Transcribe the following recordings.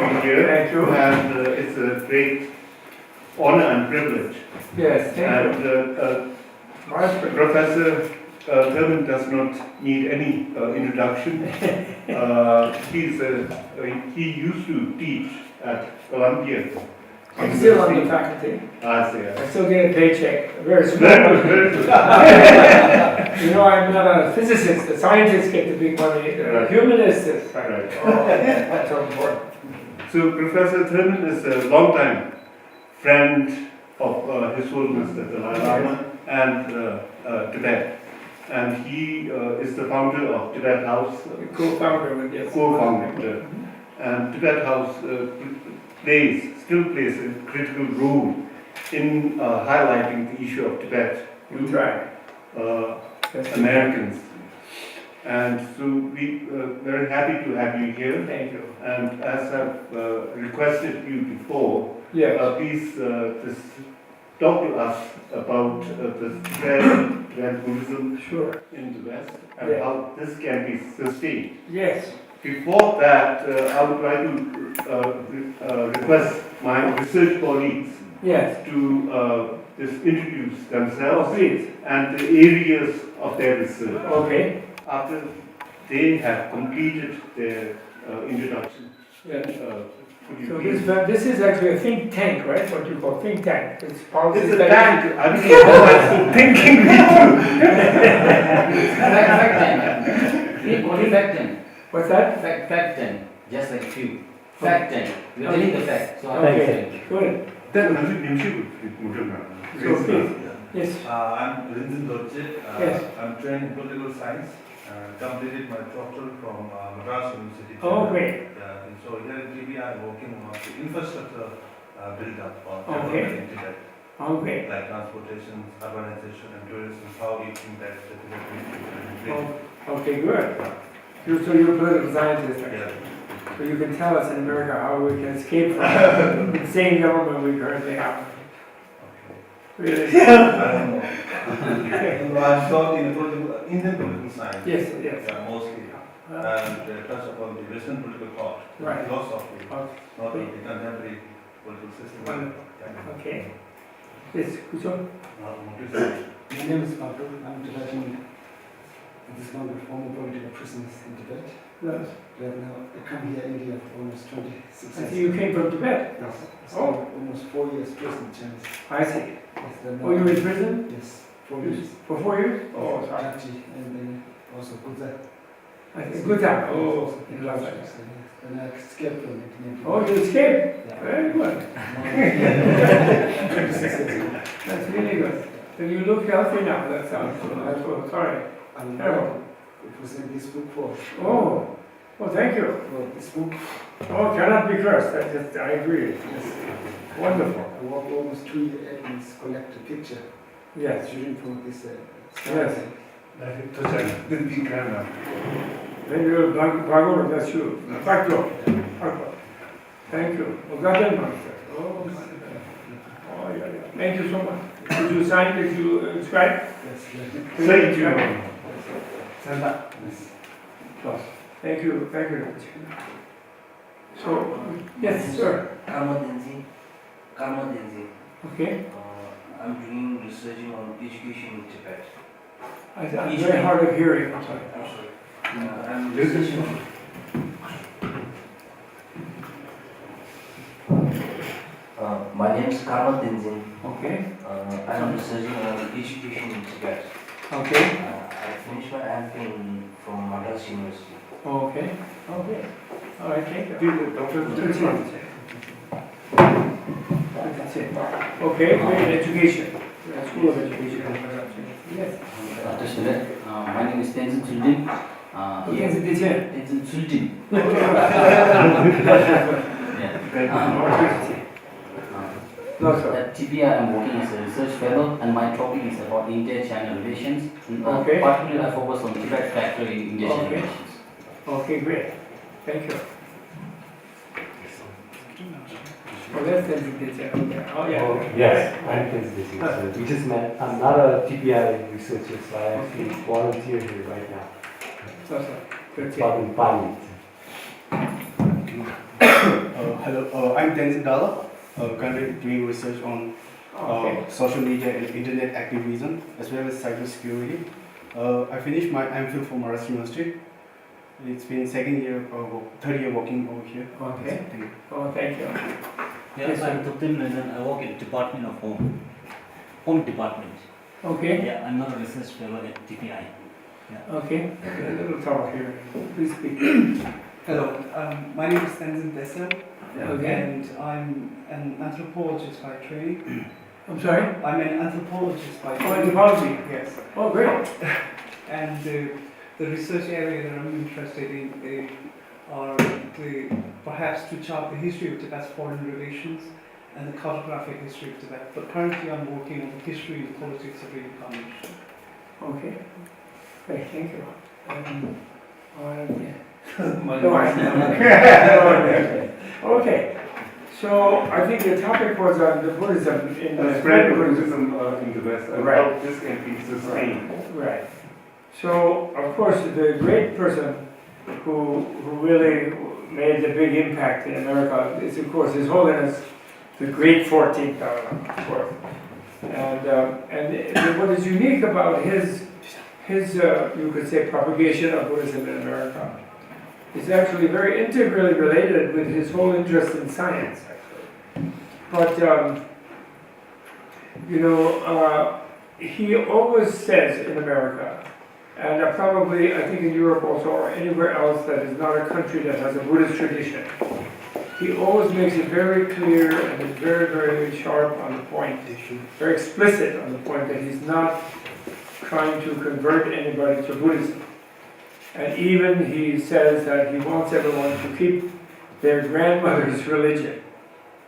be here. Thank you. And it's a great honor and privilege. Yes, thank you. And My pleasure. Professor Thurman does not need any introduction. He used to teach at Columbia. I'm still on the faculty. I see. I still get a paycheck. Very small. Very good, very good. You know, I'm not a physicist. The scientists get the big money. The Right. humanists is Right. Oh, that's so important. So Professor Thurman is a long-time friend of His Holiness the Dalai Lama and Tibet. And he is the founder of Tibet House, Co-founder with yes. co-founder. And Tibet House still plays a critical role in highlighting the issue of Tibet We try. to Americans. And so we are very happy to have you here. Thank you. And as I've requested you before, Yes. please just talk to us about the Tibetan Buddhism Sure. in the West and Yeah. how this can be sustained. Yes. Before that, I would like to request my research colleagues Yes. to just introduce Oh, themselves please. and the areas of their research. Okay. After they have completed their introduction, Yes. could you So please? this is actually a think tank, right? What you call think tank. It's policy It's a studies. tank. I don't know how much thinking we do. Fact 10. Only fact 10. What's that? Fact 10. Just like few. Fact 10. We're telling the fact. So I'm Okay. saying. Good. Then nimshi So please. Yes. I'm Rinzin Dorje. Yes. I'm trained in political science. Completed my doctoral from Madras University. Oh, Chennai. great. And so here in TPI, I'm working on the infrastructure build-up or Okay. development in Tibet, Oh, great. like transportation, urbanization, and tourism. How it impacts the Tibetan Oh, okay, good. So you're a political scientist. Yeah. So you can tell us in America how we can escape from the insane government we currently have. Really? I don't know. I'm taught in Indian political science. Yes, yes. Yeah, mostly. And touch upon the Western political thought, Right. philosophy, Oh, not the contemporary political system. Wonderful. Yeah. okay. Yes, Kucho? My name is Pablo. I'm Tibetan. This is one of the former political prisoners in Tibet. Yes. Right now, I come here in India for almost 26 I years. see you came from Tibet. Yes. Oh. Almost 4 years prison, Chinese. I see. Yes, then Oh, you were in prison? Yes, 4 years. For 4 years? Oh, sorry. Tachi, and then also Buddha. I see. Good time. Oh, in Lhasa. And I escaped from it. Oh, you escaped? Yeah. Very good. 26 years ago. That's really good. So you look healthy now. That sounds good. I'm so sorry. I'm Terrible. present this book for. Oh. Oh, thank you. For this book, Oh, cannot be cursed. I agree. It's wonderful. I walked almost 2 years and collect a picture. Yes. Shooting from this. Yes. Yes. Then you're Bhagor, that's you. Bhagor. Thank you. Oh, Gajan Master. Oh, oh, yeah, yeah. Thank you so much. Did you sign, did you inscribe? Yes, Thank you. Yes. Thank you, thank you. So, yes, sir. Karma Denzi. Okay. I'm doing research on education in Tibet. I'm very hard of hearing, I'm sorry. I'm sorry. I'm researching on my name is Karma Tenzin. Okay. I'm researching on education in Tibet. Okay. I finished my MPhil from Madras University. Okay. Okay. All right, thank you. That's it. Okay, great education. School of Education. Yes. My name is Tenzin Suldin. Okay, so this here. Tenzin Suldin. No, sir. At TPI, I'm working as a research fellow, and my topic is about India-China relations. Okay. Particularly, I focus on Tibet factor in India-China Okay. relations. Okay, great. Thank you. Oh, that's the detail. Okay. Oh, yeah. Oh, yes, I'm Tenzin. We just met. I'm not a TPI researcher, so I actually volunteer here right now. So, good. It's about in 5 minutes. Hello, I'm Tenzin Dala, currently doing research on Okay. social media and internet activism as well as cybersecurity. I finished my MPhil from Maharashtra University. It's been third year working over here. Okay. Thank you. Oh, thank you. Yeah, Yes, I'm Thurman and I work in Department of Home Department. Okay. Yeah, I'm not a research fellow at TPI. Okay. A little talk here. Please speak. Hello, my name is Tenzin Desel, Okay. and I'm an anthropologist by training. I'm sorry? I'm an anthropologist by Oh, training. anthropology. Yes, Oh, great. and the research area that I'm interested in are perhaps to chart the history of Tibet's foreign relations and the cartographic history of Tibet. But currently I'm working on the history and politics of reincarnation. Okay. Great, thank you. Yeah. My No, I- question. Okay, so I think the topic was on the Buddhism in the Spread of Buddhism in the West and Right. how this can be sustained. Right. So, of course, the great person who really made the big impact in America is, of course, His Holiness, the great 14th Dalai Lama, of course. And what is unique about his you could say, propagation of Buddhism in America is actually very integrally related with his whole interest in science, actually. But, he always says in America, and probably I think in Europe also, or anywhere else that is not a country that has a Buddhist tradition, he always makes it very clear and is very, very sharp on the point, very explicit on the point that he's not trying to convert anybody to Buddhism. And even he says that he wants everyone to keep their grandmother's religion.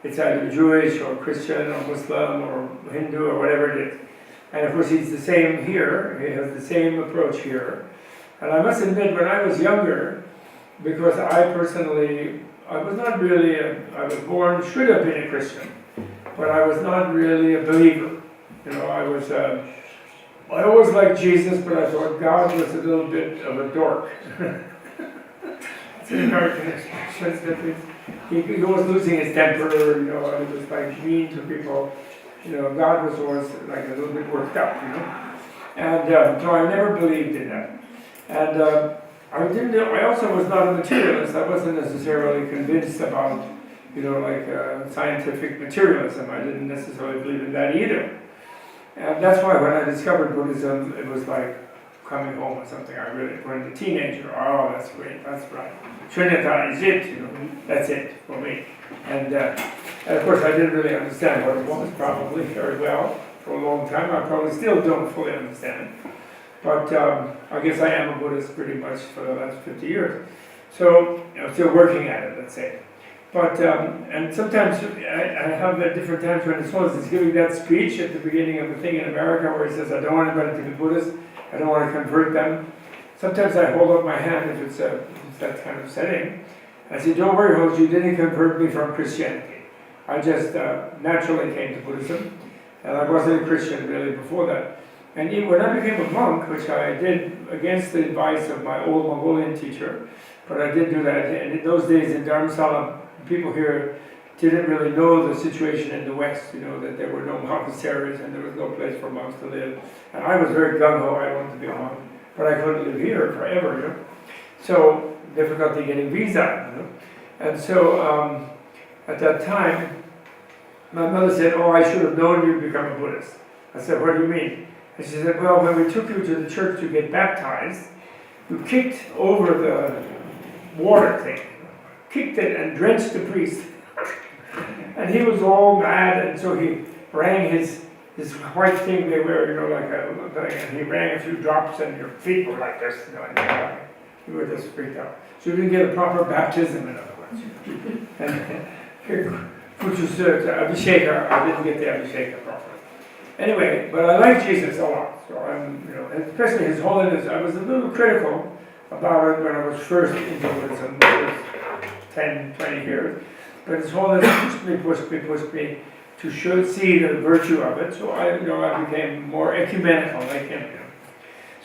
It's either Jewish or Christian or Muslim or Hindu or whatever it is. And of course he's the same here, he has the same approach here. And I must admit, when I was younger, because I personally, I was not really, I was born, should have been a Christian, but I was not really a believer. You know, I always liked Jesus, but I thought God was a little bit of a dork. It's an American expression. He was losing his temper, you know, and he was like mean to people. You know, God was always like a little bit worked up, you know. And so I never believed in that. And I also was not a materialist. I wasn't necessarily convinced about, you know, like scientific materialism. I didn't necessarily believe in that either. And that's why when I discovered Buddhism, it was like coming home or something. I really, when a teenager, oh, that's great, that's right. Trinita is it, you know, that's it for me. And of course, I didn't really understand what it was probably very well for a long time. I probably still don't fully understand. But I guess I am a Buddhist pretty much for the last 50 years. So I'm still working at it, let's say. But, and sometimes I have at different times when His Holiness is giving that speech at the beginning of the thing in America where he says, I don't want anybody to be Buddhist, I don't want to convert them. Sometimes I hold up my hand if it's that kind of setting. I say, don't worry, Holiness, you didn't convert me from Christianity. I just naturally came to Buddhism, and I wasn't a Christian really before that. And when I became a monk, which I did against the advice of my old Mongolian teacher, but I did do that, and in those days in Dharamsala, people here didn't really know the situation in the West, you know, that there were no monasteries and there was no place for monks to live. And I was very gung-ho, I wanted to be a monk, but I couldn't live here forever, you know. So, difficulty getting visa, you know. And so, at that time, my mother said, oh, I should have known you'd become a Buddhist. I said, what do you mean? And she said, well, when we took you to the church to get baptized, you kicked over the water thing. Kicked it and drenched the priest. And he was all mad, and so he rang his white thing they wear, you know, and he rang a few drops, and your feet were like this, you know, and you were just freaked out. So you didn't get a proper baptism, in other words. And which was Abhisheka, I didn't get the Abhisheka properly. Anyway, but I like Jesus a lot, so I'm, you know, especially His Holiness. I was a little critical about it when I was first into Buddhism. 10, 20 years, but His Holiness pushed me to see the virtue of it. So I became more ecumenical like him. You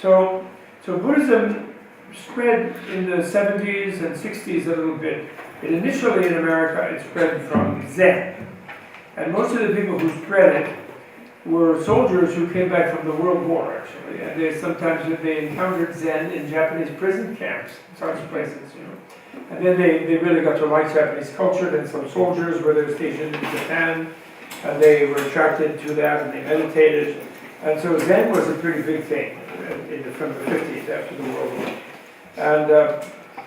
know. So Buddhism spread in the 70s and 60s a little bit Initially in America, it spread from Zen. And most of the people who spread it were soldiers who came back from the World War, actually. And they encountered Zen in Japanese prison camps, such places, you know. And then they really got to like Japanese culture. Then some soldiers were there stationed in Japan, and they were attracted to that, and they meditated. And so Zen was a pretty big thing from the 50s after the World War. And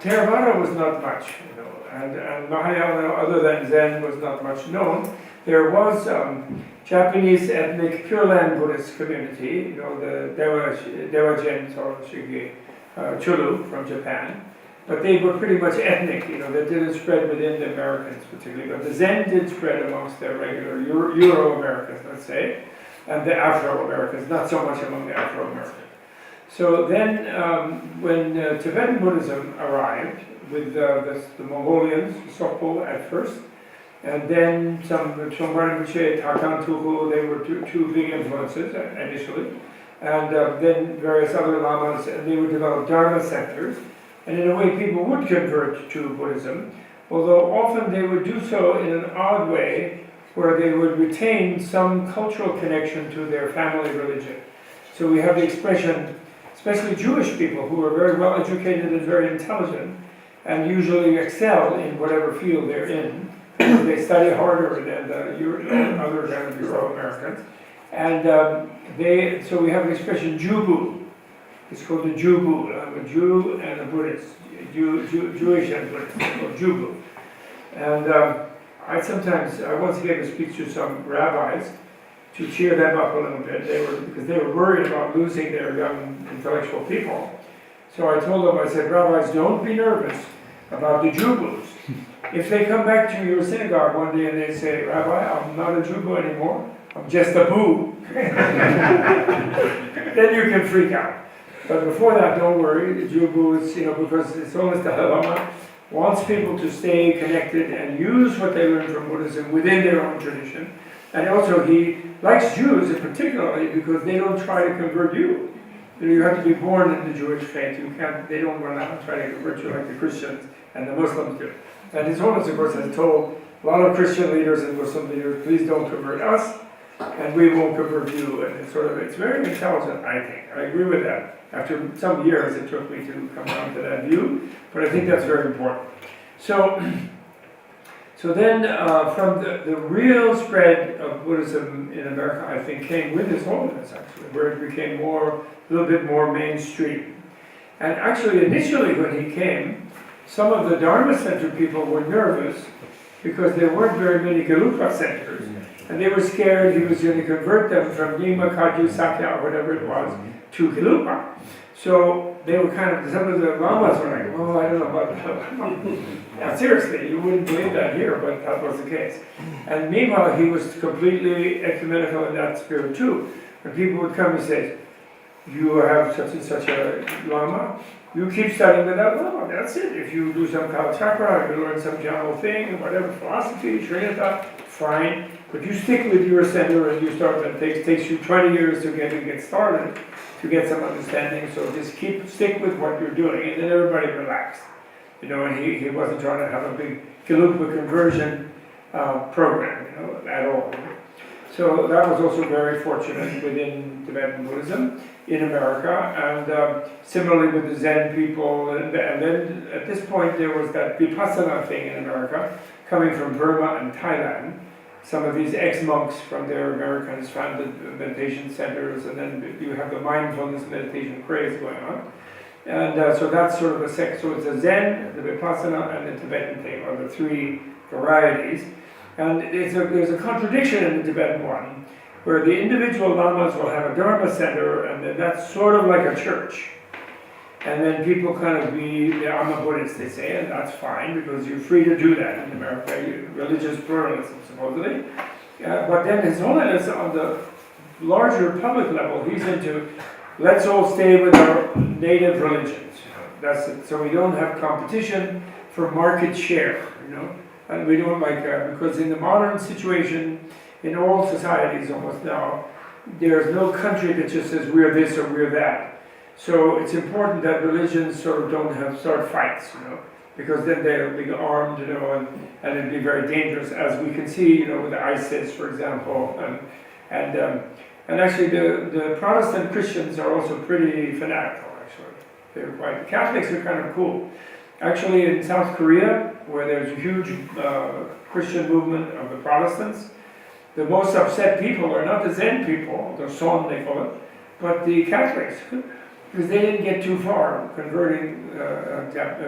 Theravada was not much, you know, and Mahayana, other than Zen, was not much known. There was Japanese ethnic Pure Land Buddhist community, you know, the Dewajen or Shige Chulu from Japan, but they were pretty much ethnic, you know, that didn't spread within the Americans particularly, but the Zen did spread amongst the regular Euro-Americans, let's say, and the Afro-Americans, not so much among the Afro-Americans. So then, when Tibetan Buddhism arrived, with the Mongolians, Sokpo at first, and then some Rinpoche, Takan Tuhu, they were two big influences initially, and then various other lamas, and they would develop Dharma centers, and in a way people would convert to Buddhism, although often they would do so in an odd way, where they would retain some cultural connection to their family religion. So we have the expression, especially Jewish people who are very well educated and very intelligent, and usually excel in whatever field they're in. They study harder than the other kind of Euro-Americans. And so we have an expression, Jubu. It's called the Jubu. I'm a Jew and a Buddhist. Jewish and Buddhist, or Jubu. And I once gave a speech to some rabbis to cheer them up a little bit. Because they were worried about losing their young intellectual people. So I told them, I said, rabbis, don't be nervous about the Jubus. If they come back to your synagogue one day and they say, Rabbi, I'm not a Jubu anymore, I'm just a boo, then you can freak out. But before that, don't worry, the Jubu is, you know, because it's almost the Lama wants people to stay connected and use what they learn from Buddhism within their own tradition. And also he likes Jews in particularly because they don't try to convert you. You have to be born in the Jewish faith. They don't run out and try to convert you like the Christians and the Muslims do. And His Holiness, of course, has told a lot of Christian leaders and Muslim leaders, please don't convert us, and we won't convert you. And it's very intelligent, I think. I agree with that. After some years, it took me to come around to that view, but I think that's very important. So then, from the real spread of Buddhism in America, I think, came with His Holiness, actually, where it became a little bit more mainstream. And actually, initially when he came, some of the Dharma Center people were nervous because there weren't very many Galupa centers. And they were scared he was going to convert them from Nyingma, Kagyu, Sakya, or whatever it was, to Galupa. So they were some of the lamas were like, oh, I don't know about that. Now, seriously, you wouldn't believe that here, but that was the case. And meanwhile, he was completely ecumenical in that spirit too. When people would come and say, you have such and such a lama, you keep studying with that lama, that's it. If you do some Kala Chakra, you learn some general thing, whatever philosophy, Shriyata, fine. But you stick with your center and you start, and it takes you 20 years to get started, to get some understanding. So just stick with what you're doing, and then everybody relaxed. You know, and he wasn't trying to have a big Galupa conversion program, you know, at all. So that was also very fortunate within Tibetan Buddhism in America, and similarly with the Zen people. And then at this point there was that Vipassana thing in America, coming from Burma and Thailand. Some of these ex-monks from there, Americans, founded meditation centers, and then you have the mindfulness meditation craze going on. And so that's sort of a sect. So it's the Zen, the Vipassana, and the Tibetan thing, are the three varieties. And there's a contradiction in the Tibetan one, where the individual lamas will have a Dharma center, and then that's sort of like a church. And then people I'm a Buddhist, they say, and that's fine, because you're free to do that in America, religious pluralism, supposedly. But then His Holiness, on the larger public level, he's into, let's all stay with our native religions. You know, that's it. So we don't have competition for market share, you know. And we don't because in the modern situation, in all societies almost now, there's no country that just says we're this or we're that. So it's important that religions sort of don't start fights, you know. because then they'll be armed, you know, and it'd be very dangerous, as we can see, you know, with ISIS, for example, and actually the Protestant Christians are also pretty fanatical, actually. They're quite, the Catholics are kind of cool. Actually, in South Korea, where there's a huge Christian movement of the Protestants, the most upset people are not the Zen people, the Son they call it, but the Catholics, because they didn't get too far converting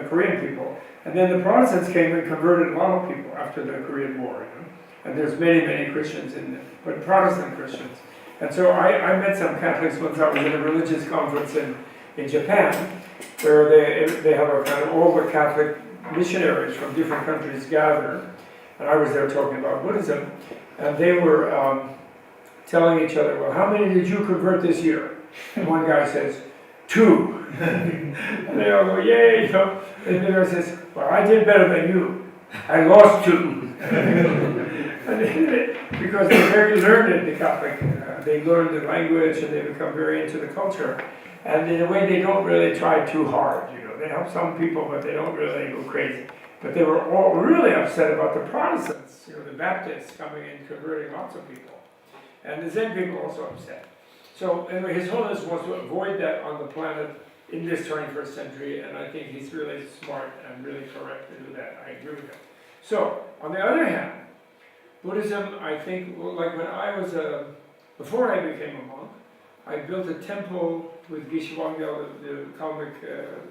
Korean people. And then the Protestants came and converted a lot of people after the Korean War, you know? And there's many, many Christians in there, but Protestant Christians. And so I met some Catholics once I was at a religious conference in Japan, where they have a kind of all the Catholic missionaries from different countries gather. And I was there talking about Buddhism, and they were telling each other, well, how many did you convert this year? And one guy says, 2. And they all go, yay, you know. And the other says, well, I did better than you. I lost 2. Because they're very learned, the Catholic. They learn the language and they become very into the culture. And in a way, they don't really try too hard, you know. They help some people, but they don't really go crazy. But they were all really upset about the Protestants, you know, the Baptists coming in, converting lots of people. And the Zen people also upset. So anyway, His Holiness wants to avoid that on the planet in this 21st century, and I think he's really smart and really correct to do that. I agree with him. So, on the other hand, Buddhism, I think, like when I was before I became a monk, I built a temple with Geshe Wangyal, the Kalmyk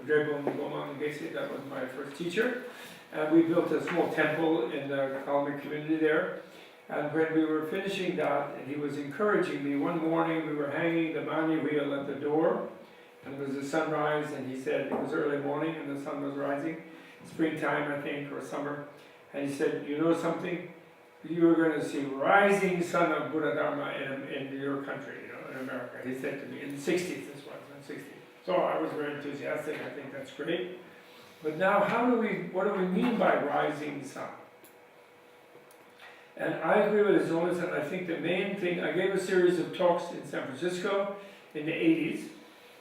Drebung Gomang Geshe, that was my first teacher. And we built a small temple in the Kalmyk community there. And when we were finishing that, and he was encouraging me, one morning we were hanging the mani wheel at the door, and it was the sunrise, and he said, it was early morning and the sun was rising, springtime I think, or summer. And he said, you know something? You are going to see rising sun of Buddha Dharma in your country, you know, in America. He said to me, in the 60s, this was, in the 60s. So I was very enthusiastic, I think that's great. But now, what do we mean by rising sun? And I agree with His Holiness, and I think the main thing, I gave a series of talks in San Francisco in the 80s,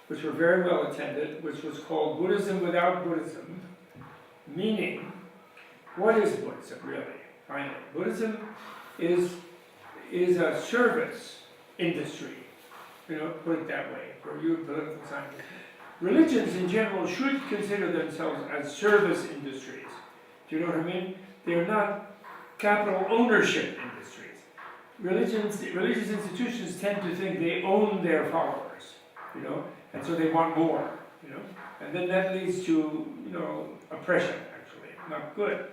which were very well attended, which was called Buddhism Without Buddhism, meaning, what is Buddhism really? Finally, Buddhism is a service industry, you know, put it that way, for you political scientists. Religions in general should consider themselves as service industries. Do you know what I mean? They're not capital ownership industries. Religious institutions tend to think they own their followers, you know, and so they want more, you know, and then that leads to, you know, oppression, actually, not good.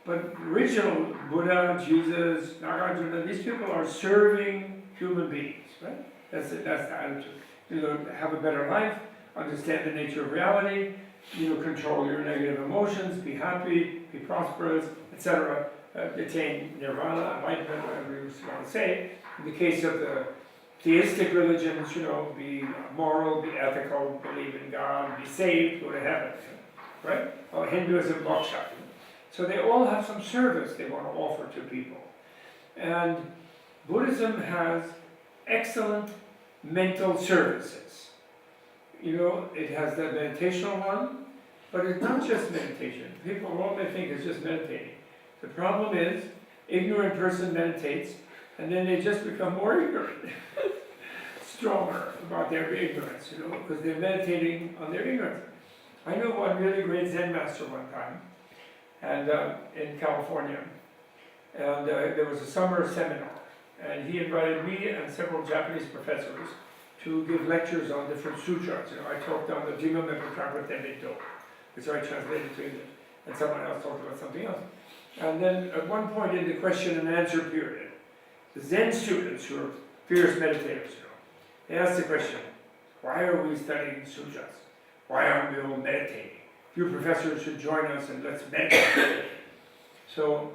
But original Buddha, Jesus, Nagarjuna, these people are serving human beings, right? That's the attitude. You know, have a better life, understand the nature of reality, you know, control your negative emotions, be happy, be prosperous, etc. Attain nirvana, enlightenment, whatever you want to say. In the case of the theistic religions, you know, be moral, be ethical, believe in God, be saved, go to heaven, right? Or Hinduism, moksha. So they all have some service they want to offer to people. And Buddhism has excellent mental services. You know, it has the meditational one, but it's not just meditation. People all may think it's just meditating. The problem is, ignorant person meditates, and then they just become more ignorant, stronger about their ignorance, you know, because they're meditating on their ignorance. I know one really great Zen master one time, and in California, and there was a summer seminar, and he invited me and several Japanese professors to give lectures on different sutras. You know, I talked on the Jima Mepa Trapa Tenbito, which I translated to English, and someone else talked about something else. And then at one point in the question and answer period, the Zen students, who are fierce meditators, you know, they asked the question, why are we studying sutras? Why aren't we all meditating? You professors should join us and let's meditate. So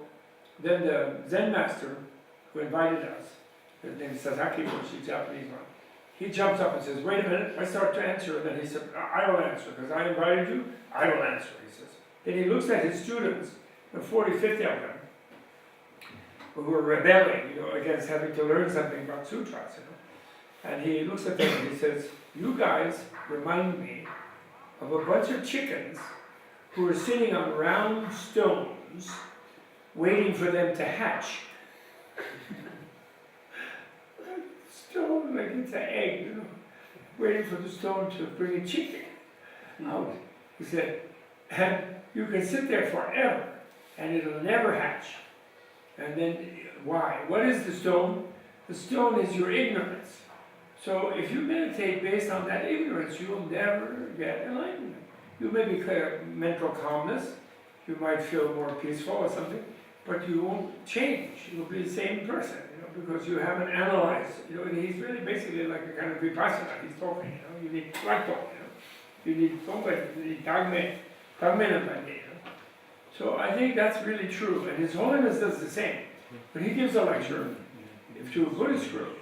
then the Zen master who invited us, his name is Sasaki Roshi, Japanese one, he jumps up and says, wait a minute, I start to answer, and then he said, I will answer, because I invited you, I will answer, he says. Then he looks at his students, the 40, 50 of them, who were rebelling, you know, against having to learn something about sutras, you know. And he looks at them and he says, you guys remind me of a bunch of chickens who are sitting on round stones waiting for them to hatch. Stone, like it's an egg, you know, waiting for the stone to bring a chicken out. He said, and you can sit there forever and it'll never hatch. And then, why? What is the stone? The stone is your ignorance. So if you meditate based on that ignorance, you will never get enlightenment. You may be clear mental calmness, you might feel more peaceful or something, but you won't change. You'll be the same person, you know, because you haven't analyzed. You know, and he's really basically like a kind of vipassana. He's talking, you know. You need plato, you know. You need somebody, you need dagme, you know. So I think that's really true, and His Holiness does the same. When he gives a lecture to a Buddhist group,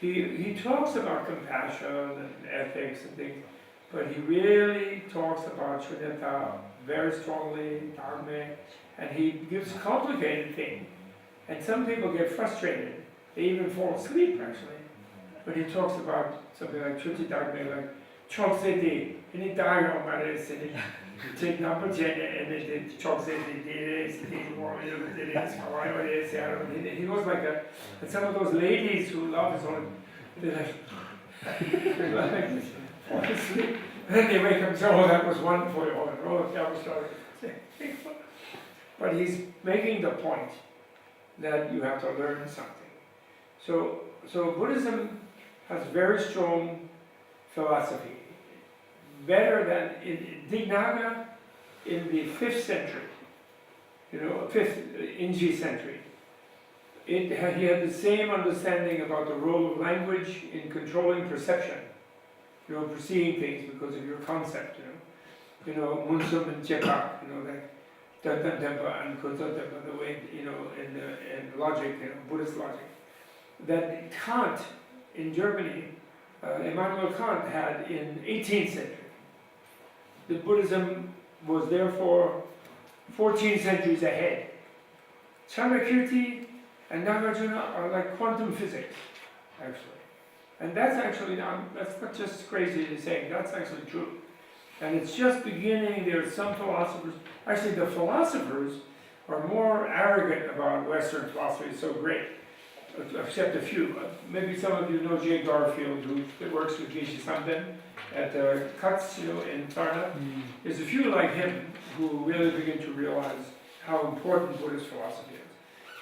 he talks about compassion and ethics and things, but he really talks about shunyata very strongly, dharma, and he gives complicated things. And some people get frustrated. They even fall asleep, actually. When he talks about something like chuti dharma, like chokseti, and he died on and he take number 10 and then chokseti, he was like that. And some of those ladies who love his own, they're like fall asleep. And then they wake up and say, oh, that was wonderful, oh, that was sorry. But he's making the point that you have to learn something. So Buddhism has very strong philosophy, better than in Dignaga in the 5th century, you know, 5th Inji century. He had the same understanding about the role of language in controlling perception, you know, perceiving things because of your concept, you know, Munsum and Chepak, you know, like Dantan Tempa and Kunta Tempa, the way, you know, in logic, you know, Buddhist logic, that Kant in Germany, Immanuel Kant had in 18th century. The Buddhism was therefore 14 centuries ahead. Chamakirti and Nagarjuna are like quantum physics, actually. And that's actually not, that's not just crazy to say, that's actually true. And it's just beginning. There are some philosophers, actually the philosophers are more arrogant about Western philosophy, it's so great, except a few. Maybe some of you know Jay Garfield, who works with Geshe Samden at Cuts, you know, in Thurman. There's a few like him who really begin to realize how important Buddhist philosophy is.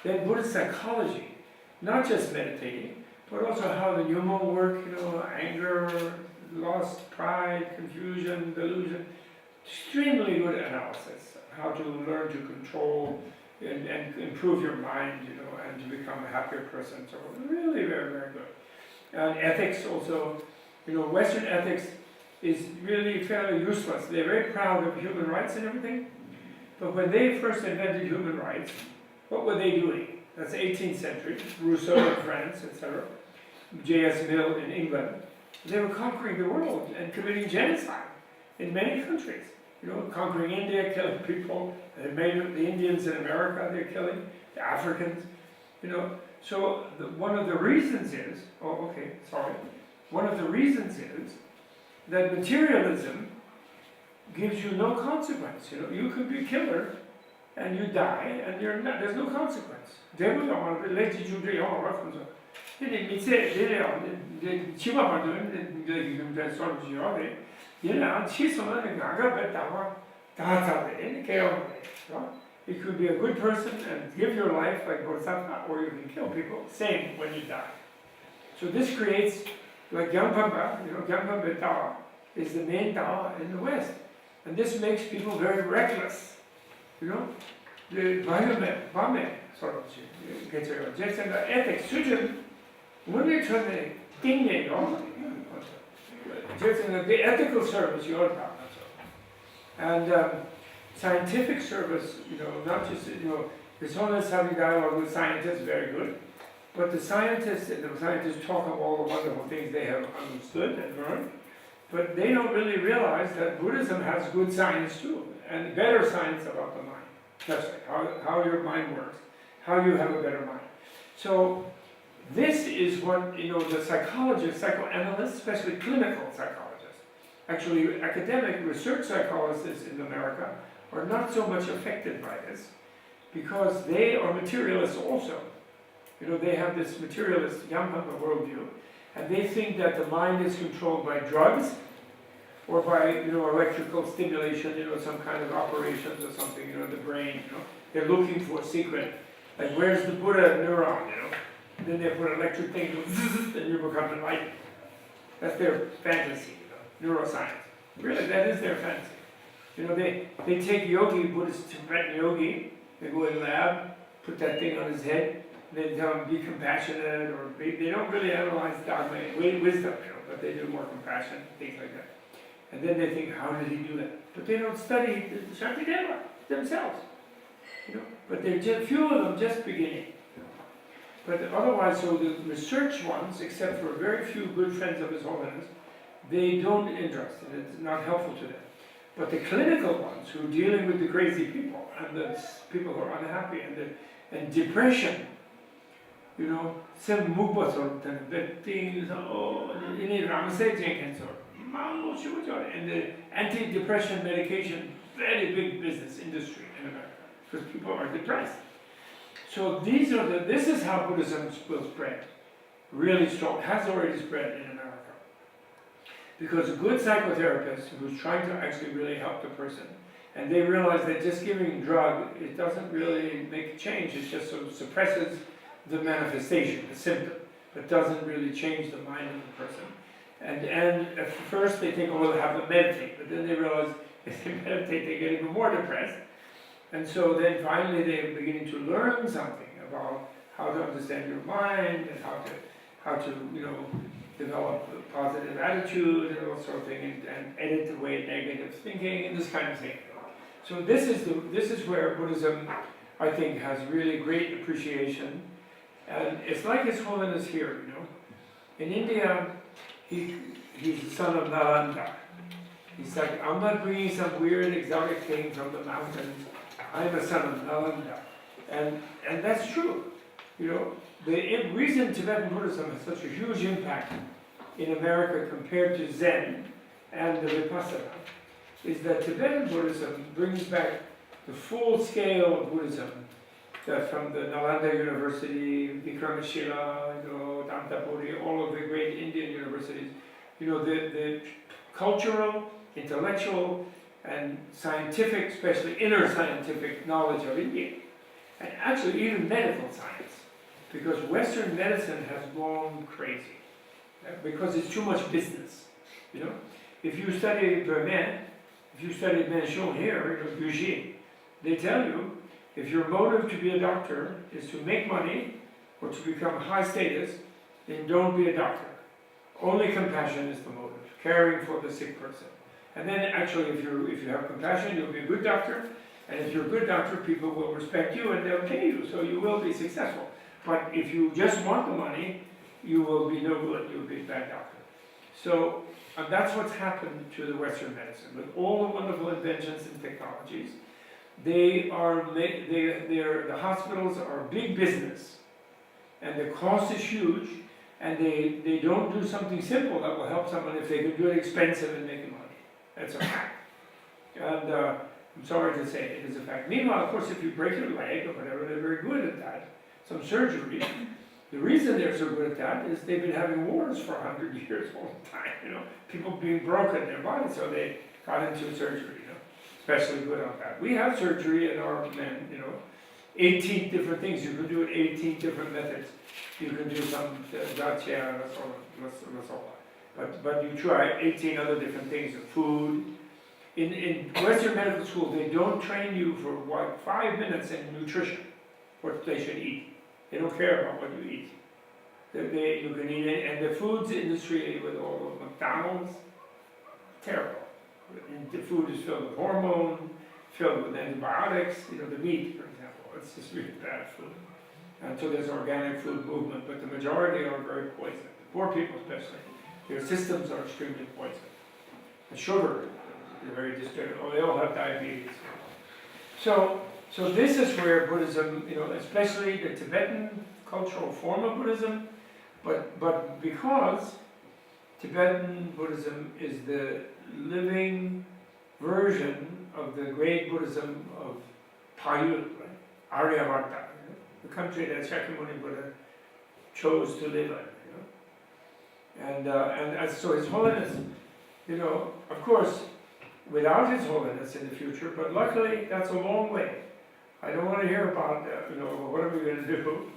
Then Buddhist psychology, not just meditating, but also how the Nyumo work, you know, anger, lust, pride, confusion, delusion. Extremely good analysis, how to learn to control and improve your mind, you know, and to become a happier person. So really very, very good. And ethics also, you know, Western ethics is really fairly useless. They're very proud of human rights and everything, but when they first invented human rights, what were they doing? That's 18th century, Rousseau in France, etc., J.S. Mill in England. They were conquering the world and committing genocide in many countries. You know, conquering India, killing people, the Indians in America, they're killing, the Africans, you know. So one of the reasons is, one of the reasons is that materialism gives you no consequence. You know, you could be a killer and you die and there's no consequence. You could be a good person and give your life like Bodhisattva, or you can kill people, same when you die. So this creates, like Gyalpamba, you know, Gyalpamba Dao is the main Dao in the West. And this makes people very reckless, you know. The Bame sort of gets around. Just in the ethics, Sujin, when they turn the thing, you know, just in the ethical service, you are and scientific service, you know, not just, you know, His Holiness having dialogue with scientists, very good. But the scientists talk of all the wonderful things they have understood and learned, but they don't really realize that Buddhism has good science too, and better science about the mind. That's right, how your mind works, how you have a better mind. So this is what, you know, the psychologists, psychoanalysts, especially clinical psychologists, Actually, academic research psychologists in America are not so much affected by this because they are materialists also. You know, they have this materialist Yamhapa worldview, and they think that the mind is controlled by drugs or by, you know, electrical stimulation, you know, some kind of operations or something, you know, the brain, you know. They're looking for a secret. Like, where's the Buddha neuron, you know? And then they put an electric thing, and you become enlightened. That's their fantasy, you know, neuroscience. Really, that is their fantasy. You know, they take yogi, Buddhist Tibetan yogi, they go in the lab, put that thing on his head, and they tell him be compassionate, or they don't really analyze dogma, wisdom, you know, but they do more compassion, things like that. And then they think, how did he do that? But they don't study the Shantideva themselves, you know. But they're just, few of them just beginning. But otherwise, so the research ones, except for very few good friends of His Holiness, they don't interest, and it's not helpful to them. But the clinical ones, who are dealing with the crazy people, and the people who are unhappy, and depression, you know, some mukbasor, the things, oh, ini ramasejen cancer, and the anti-depression medication, very big business industry in America, because people are depressed. So this is how Buddhism will spread, really strong, has already spread in America. Because a good psychotherapist who's trying to actually really help the person, and they realize that just giving drug, it doesn't really make a change, it just sort of suppresses the manifestation, the symptom, but doesn't really change the mind of the person. And at first they think, oh, they'll have to meditate, but then they realize if they meditate, they get even more depressed. And so then finally they're beginning to learn something about how to understand your mind and how to you know, develop a positive attitude and all sort of thing, and edit away negative thinking and this kind of thing. So this is where Buddhism, I think, has really great appreciation. And it's like His Holiness here, you know. In India, he's the son of Nalanda. He's like, I'm not bringing some weird exotic thing from the mountains. I'm a son of Nalanda. And that's true. You know, the reason Tibetan Buddhism has such a huge impact in America compared to Zen and the Vipassana is that Tibetan Buddhism brings back the full scale of Buddhism from the Nalanda University, Vikramashila, you know, Dantapuri, all of the great Indian universities. You know, the cultural, intellectual, and scientific, especially inner scientific knowledge of India. And actually even medical science. Because Western medicine has gone crazy. Because it's too much business. You know? If you study Thurman, if you study Menshon here, in Guji, they tell you, if your motive to be a doctor is to make money or to become high status, then don't be a doctor. Only compassion is the motive, caring for the sick person. And then actually if you have compassion, you'll be a good doctor, and if you're a good doctor, people will respect you and they'll pay you, so you will be successful. But if you just want the money, you will be no good, you'll be a bad doctor. So that's what's happened to the Western medicine. With all the wonderful inventions and technologies, the hospitals are big business, and the cost is huge, and they don't do something simple that will help someone if they can do it expensive and make money. That's a fact. And I'm sorry to say it is a fact. Meanwhile, of course, if you break your leg or whatever, they're very good at that. Some surgery. The reason they're so good at that is they've been having wars for 100 years all the time, you know. People being broken in their body, so they got into surgery, you know. Especially good on that. We have surgery in our men, you know. 18 different things. You can do it 18 different methods. You can do some but you try 18 other different things. Food. In Western medical school, they don't train you for 5 minutes in nutrition, what they should eat. They don't care about what you eat. You can eat it, and the foods industry with all those McDonald's, terrible. And the food is filled with hormone, filled with antibiotics. You know, the meat, for example, it's just really bad food. Until there's organic food movement, but the majority are very poisoned. The poor people especially, their systems are extremely poisoned. And sugar is very disturbing. Oh, they all have diabetes. So this is where Buddhism, you know, especially the Tibetan cultural form of Buddhism, but because Tibetan Buddhism is the living version of the great Buddhism of Payut, right? Aryabhata, you know? The country that Shakyamuni Buddha chose to live in, you know? And so His Holiness, you know, of course, without His Holiness in the future, but luckily that's a long way. I don't want to hear about, you know, what are we going to do?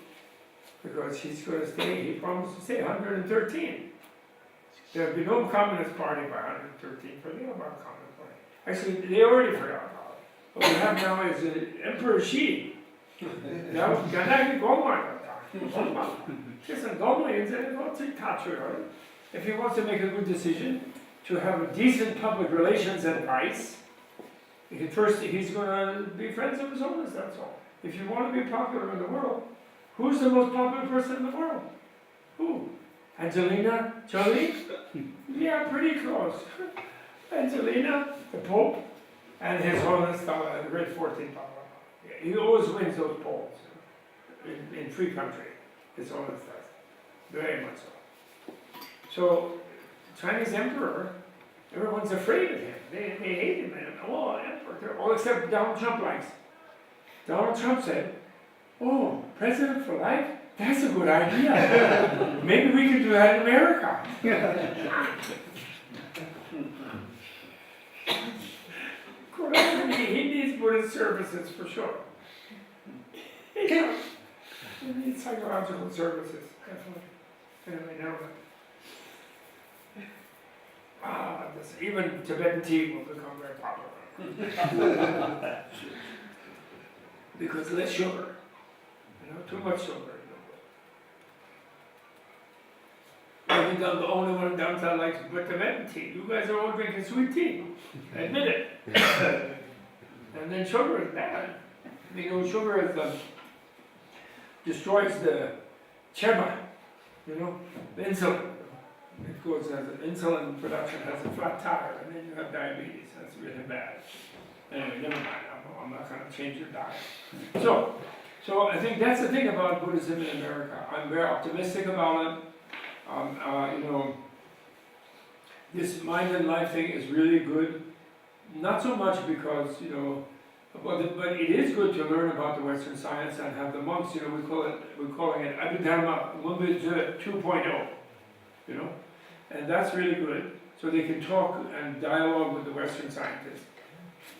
Because he's going to stay, he promised to stay 113. There'll be no Communist Party by 113, forget about Communist Party. Actually, they already forgot about it. What we have now is Emperor Xi. Now, 간단하게 고마워요. 그래서 너무 이제 어떻게 다쳐요? If he wants to make a good decision, to have a decent public relations advice, first he's going to be friends of His Holiness, that's all. If you want to be popular in the world, who's the most popular person in the world? Who? Angelina Jolie? Yeah, pretty close. Angelina, the Pope, and His Holiness, the great 14th Papa. Yeah, he always wins those polls in free country. His Holiness does. Very much so. So, Chinese Emperor, everyone's afraid of him. They hate him. And, oh, Emperor. All except Donald Trump likes. Donald Trump said, oh, President for life? That's a good idea. Maybe we could do that in America. He needs Buddhist services for sure. He needs psychological services, definitely. Anyway, never mind. Even Tibetan tea will become very popular. Because less sugar. You know, too much sugar. I think I'm the only one downtown likes Tibetan tea. You guys are all drinking sweet tea. Admit it. And then sugar is bad. You know, sugar is destroys the chema, you know, the insulin. It goes as insulin production has a flat tire, and then you have diabetes. That's really bad. Anyway, never mind. I'm not going to change your diet. So I think that's the thing about Buddhism in America. I'm very optimistic about it. You know, this mind and life thing is really good. Not so much because, you know, but it is good to learn about the Western science and have the monks, you know, we're calling it Abhidharma 2.0, you know, and that's really good. So they can talk and dialogue with the Western scientists.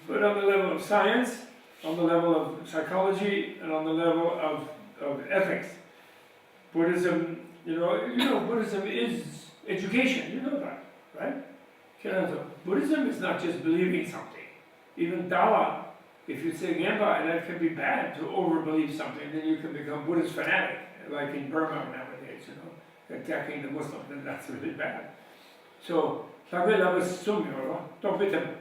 But on the level of science, on the level of psychology, and on the level of ethics, Buddhism, you know, Buddhism is education. You know that, right? Buddhism is not just believing something. Even Dawa, if you say Gemba, and that can be bad to overbelieve something, then you can become Buddhist fanatic, like in Burma nowadays, you know, attacking the Muslims, and that's really bad. So, sabi labas sumyo, topitam.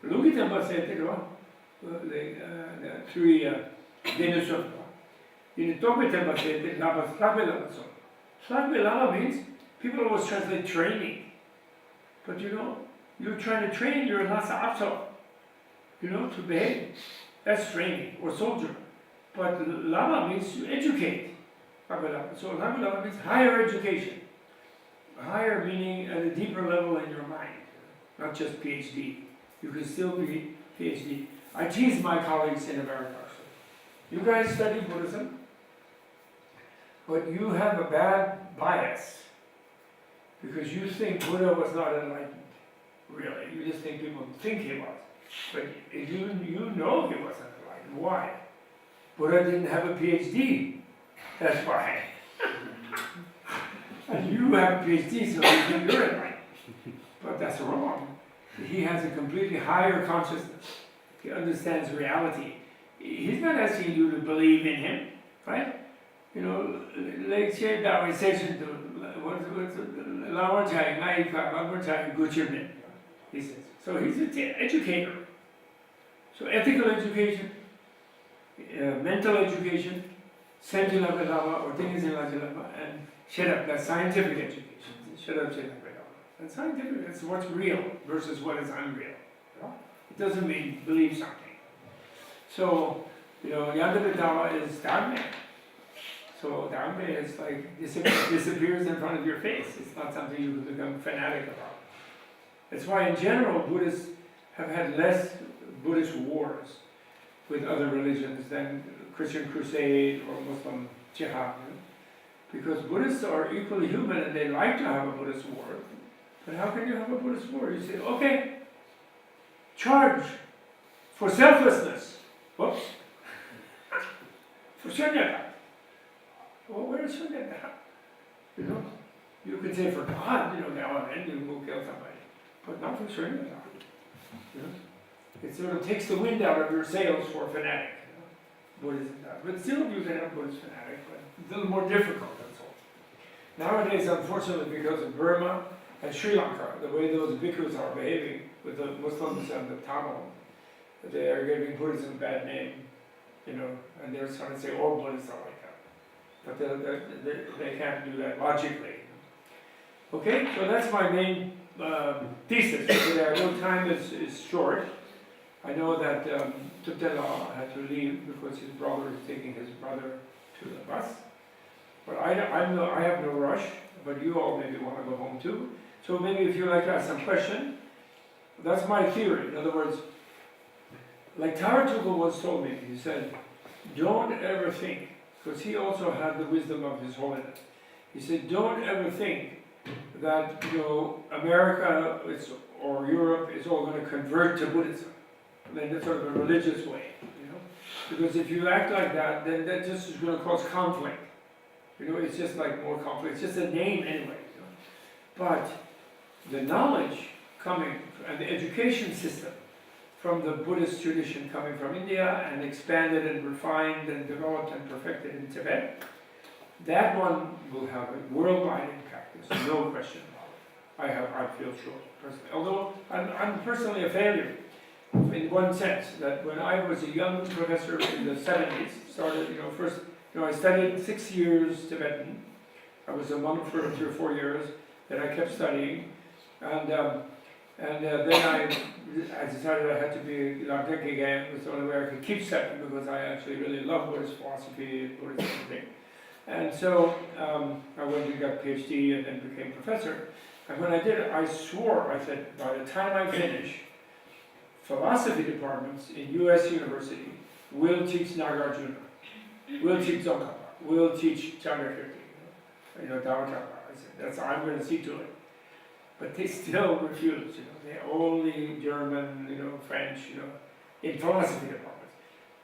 Lugitam basetiro, the three denusot. In topitam basetir, labas sabi labasum. Lama means people always translate training, but you know, you're trying to train your lhasa apso, you know, to behave. That's training, or soldier. But Lama means to educate. So Lama means higher education. Higher meaning at a deeper level in your mind, not just PhD. You can still be PhD. I tease my colleagues in America. You guys study Buddhism, but you have a bad bias because you think Buddha was not enlightened. Really, you just think people think he was, but you know he wasn't enlightened. Why? Buddha didn't have a PhD. That's why. And you have a PhD, so you think you're enlightened. But that's wrong. He has a completely higher consciousness. He understands reality. He's not asking you to believe in him, right? You know, like share that session to what's Lawachai, Naika, Lawachai, Guchirmin. He says. So he's an educator. So ethical education, mental education, Sentilabhidava or Tingisilabhidava, and Shedap, that's scientific education. Shedap Shedapidava. That's scientific, that's what's real versus what is unreal. You know? It doesn't mean believe something. So, you know, Yantapidava is dogmatic. So Dharma is like disappears in front of your face. It's not something you can become fanatic about. That's why in general Buddhists have had less Buddhist wars with other religions than Christian crusade or Muslim jihad. Because Buddhists are equally human and they like to have a Buddhist war. But how can you have a Buddhist war? You say, okay, charge for selflessness. Whoops. For shunyata. Well, where is shunyata? You know, you can say for God, now and then you will kill somebody. But not for shunyata. You know? It sort of takes the wind out of your sails for a fanatic. Buddhism does. But still you can have Buddhist fanatic, but it's a little more difficult, that's all. Nowadays, unfortunately, because of Burma and Sri Lanka, the way those bhikkhus are behaving with the Muslims and the Tamil, they are giving Buddhism a bad name, and they're trying to say all Buddhists are like that. But they can't do that logically. Okay, so that's my main thesis today. I know time is short. I know that Tibet had to leave because his brother is taking his brother to the bus. But I have no rush, but you all maybe want to go home too. So maybe if you'd like to ask some question, that's my theory. In other words, like Taratuga once told me, he said, don't ever think, because he also had the wisdom of His Holiness. He said, don't ever think that America or Europe is all going to convert to Buddhism. Then that's sort of a religious way, because if you act like that, then that just is going to cause conflict. It's just like more conflict. It's just a name anyway. But the knowledge coming and the education system from the Buddhist tradition coming from India and expanded and refined and developed and perfected in Tibet, that one will have a worldwide impact. There's no question about it. I feel sure personally. Although I'm personally a failure. In one sense, that when I was a young professor in the 70s, I studied 6 years Tibetan. I was a monk for 3 or 4 years, then I kept studying, and then I decided I had to be Lamtek again. It was the only way I could keep studying because I actually really love Buddhist philosophy, Buddhist everything. And so I went and got a PhD and then became professor. And when I did it, I swore, I said, by the time I finish, philosophy departments in U.S. University will teach Nagarjuna, will teach Tsongkhapa, will teach Chandrakirti, Dhammacakka. I said, I'm going to see to it. But they still refuse, they're only German, French, in philosophy departments.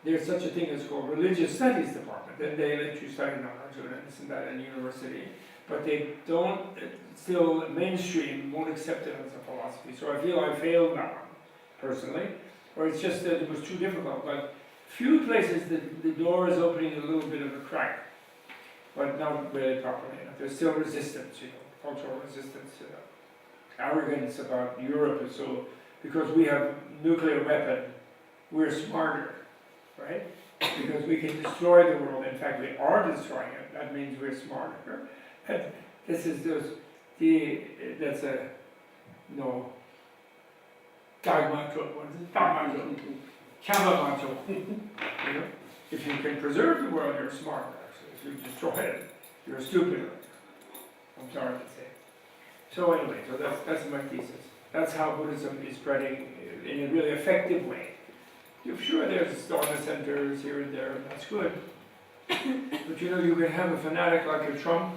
There's such a thing as called religious studies department. Then they let you study Nagarjuna and this and that in university, but they don't, still mainstream won't accept it as a philosophy. So I feel I failed that one. Personally, or it's just that it was too difficult. But few places the door is opening a little bit of a crack, but not really properly enough. There's still resistance, cultural resistance, arrogance about Europe is so, because we have nuclear weapon, we're smarter, right? Because we can destroy the world. In fact, we are destroying it. That means we're smarter. This is that's a no. If you can preserve the world, you're smart, actually. If you destroy it, you're stupid. I'm sorry to say. So anyway, that's my thesis. That's how Buddhism is spreading in a really effective way. Sure, there's dharma centers here and there, and that's good. But you can have a fanatic like a Trump,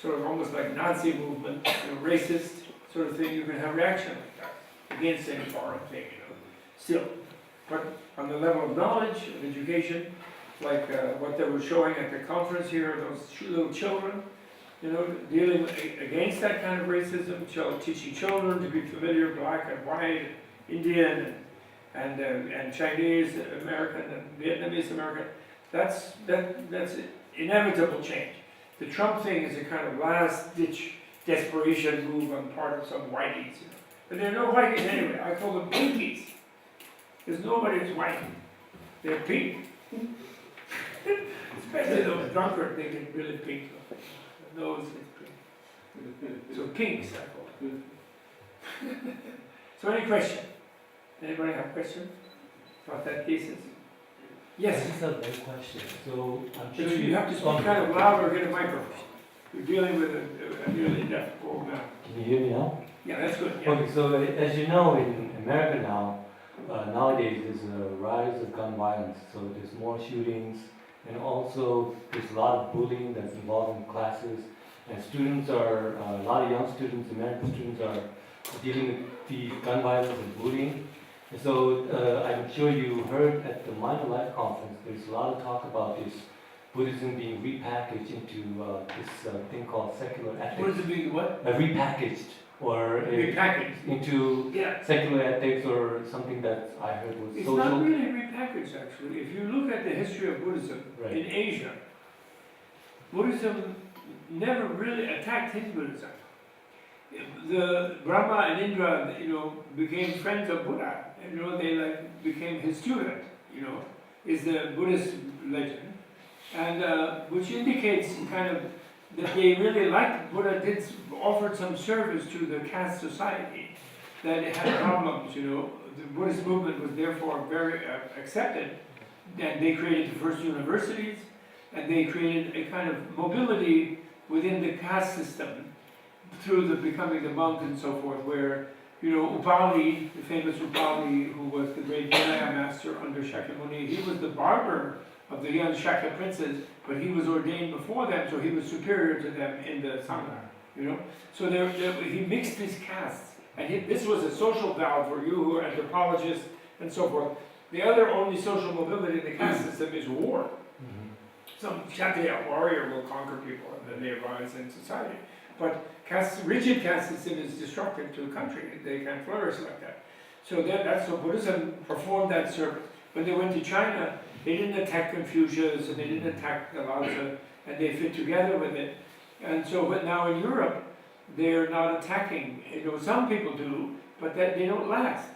sort of almost like Nazi movement, racist sort of thing. You can have reaction like that against any foreign thing, still. But on the level of knowledge, of education, like what they were showing at the conference here, those little children, dealing against that kind of racism, teaching children to be familiar, black and white, Indian and Chinese American and Vietnamese American. That's inevitable change. The Trump thing is a kind of last-ditch desperation move on the part of some whiteys, But there are no whiteys anyway. I call them pinkies. There's nobody who's white. They're pink. Especially those drunkards, they get really pink. The nose is pink. So pinks, I call them. So any question? Anybody have questions about that thesis? Yes, This is a big question. So I'm but sure you have to speak kind of loud or get a microphone. You're dealing with a nearly deaf old man. Can you hear me now? Yeah, that's good, yeah. Okay, so as you know, in America now, nowadays there's a rise of gun violence. So there's more shootings, and also there's a lot of bullying that's involved in classes. And students are, a lot of young students, American students are dealing with the gun violence and bullying. And so I'm sure you heard at the Mind Life conference, there's a lot of talk about this Buddhism being repackaged into this thing called secular ethics. What is it being, what? Repackaged or Repackaged. into Yeah. secular ethics or something that I heard was It's social. not really repackaged, actually. If you look at the history of Buddhism Right. in Asia, Buddhism never really attacked Hinduism. The Brahma and Indra, became friends of Buddha. They became his student. Is the Buddhist legend, and which indicates kind of that they really liked Buddha. Did offered some service to the caste society that had problems. The Buddhist movement was therefore very accepted, and they created the first universities, and they created a kind of mobility within the caste system through the becoming the monk and so forth, where Upali, the famous Upali, who was the great Vinaya master under Shakyamuni, he was the barber of the young Shakya princes, but he was ordained before them, so he was superior to them in the Sangha. So he mixed his castes, and this was a social valve for you who are anthropologists and so forth. The other only social mobility in the caste system is war. Some Kshatriya warrior will conquer people and then they rise in society. But rigid caste system is destructive to a country. They can't flourish like that. So that's so Buddhism performed that service. When they went to China, they didn't attack Confucius and they didn't attack Lao Tzu, and they fit together with it. And so, but now in Europe, they're not attacking. Some people do, but they don't last.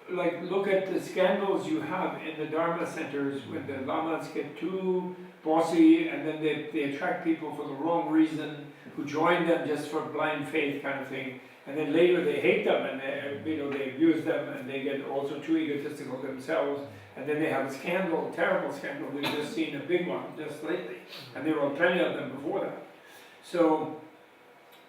Like look at the scandals you have in the Dharma centers when the lamas get too bossy and then they attract people for the wrong reason who join them just for blind faith kind of thing, and then later they hate them and they abuse them and they get also too egotistical themselves, and then they have a scandal, a terrible scandal. We've just seen a big one just lately, and there were plenty of them before that. So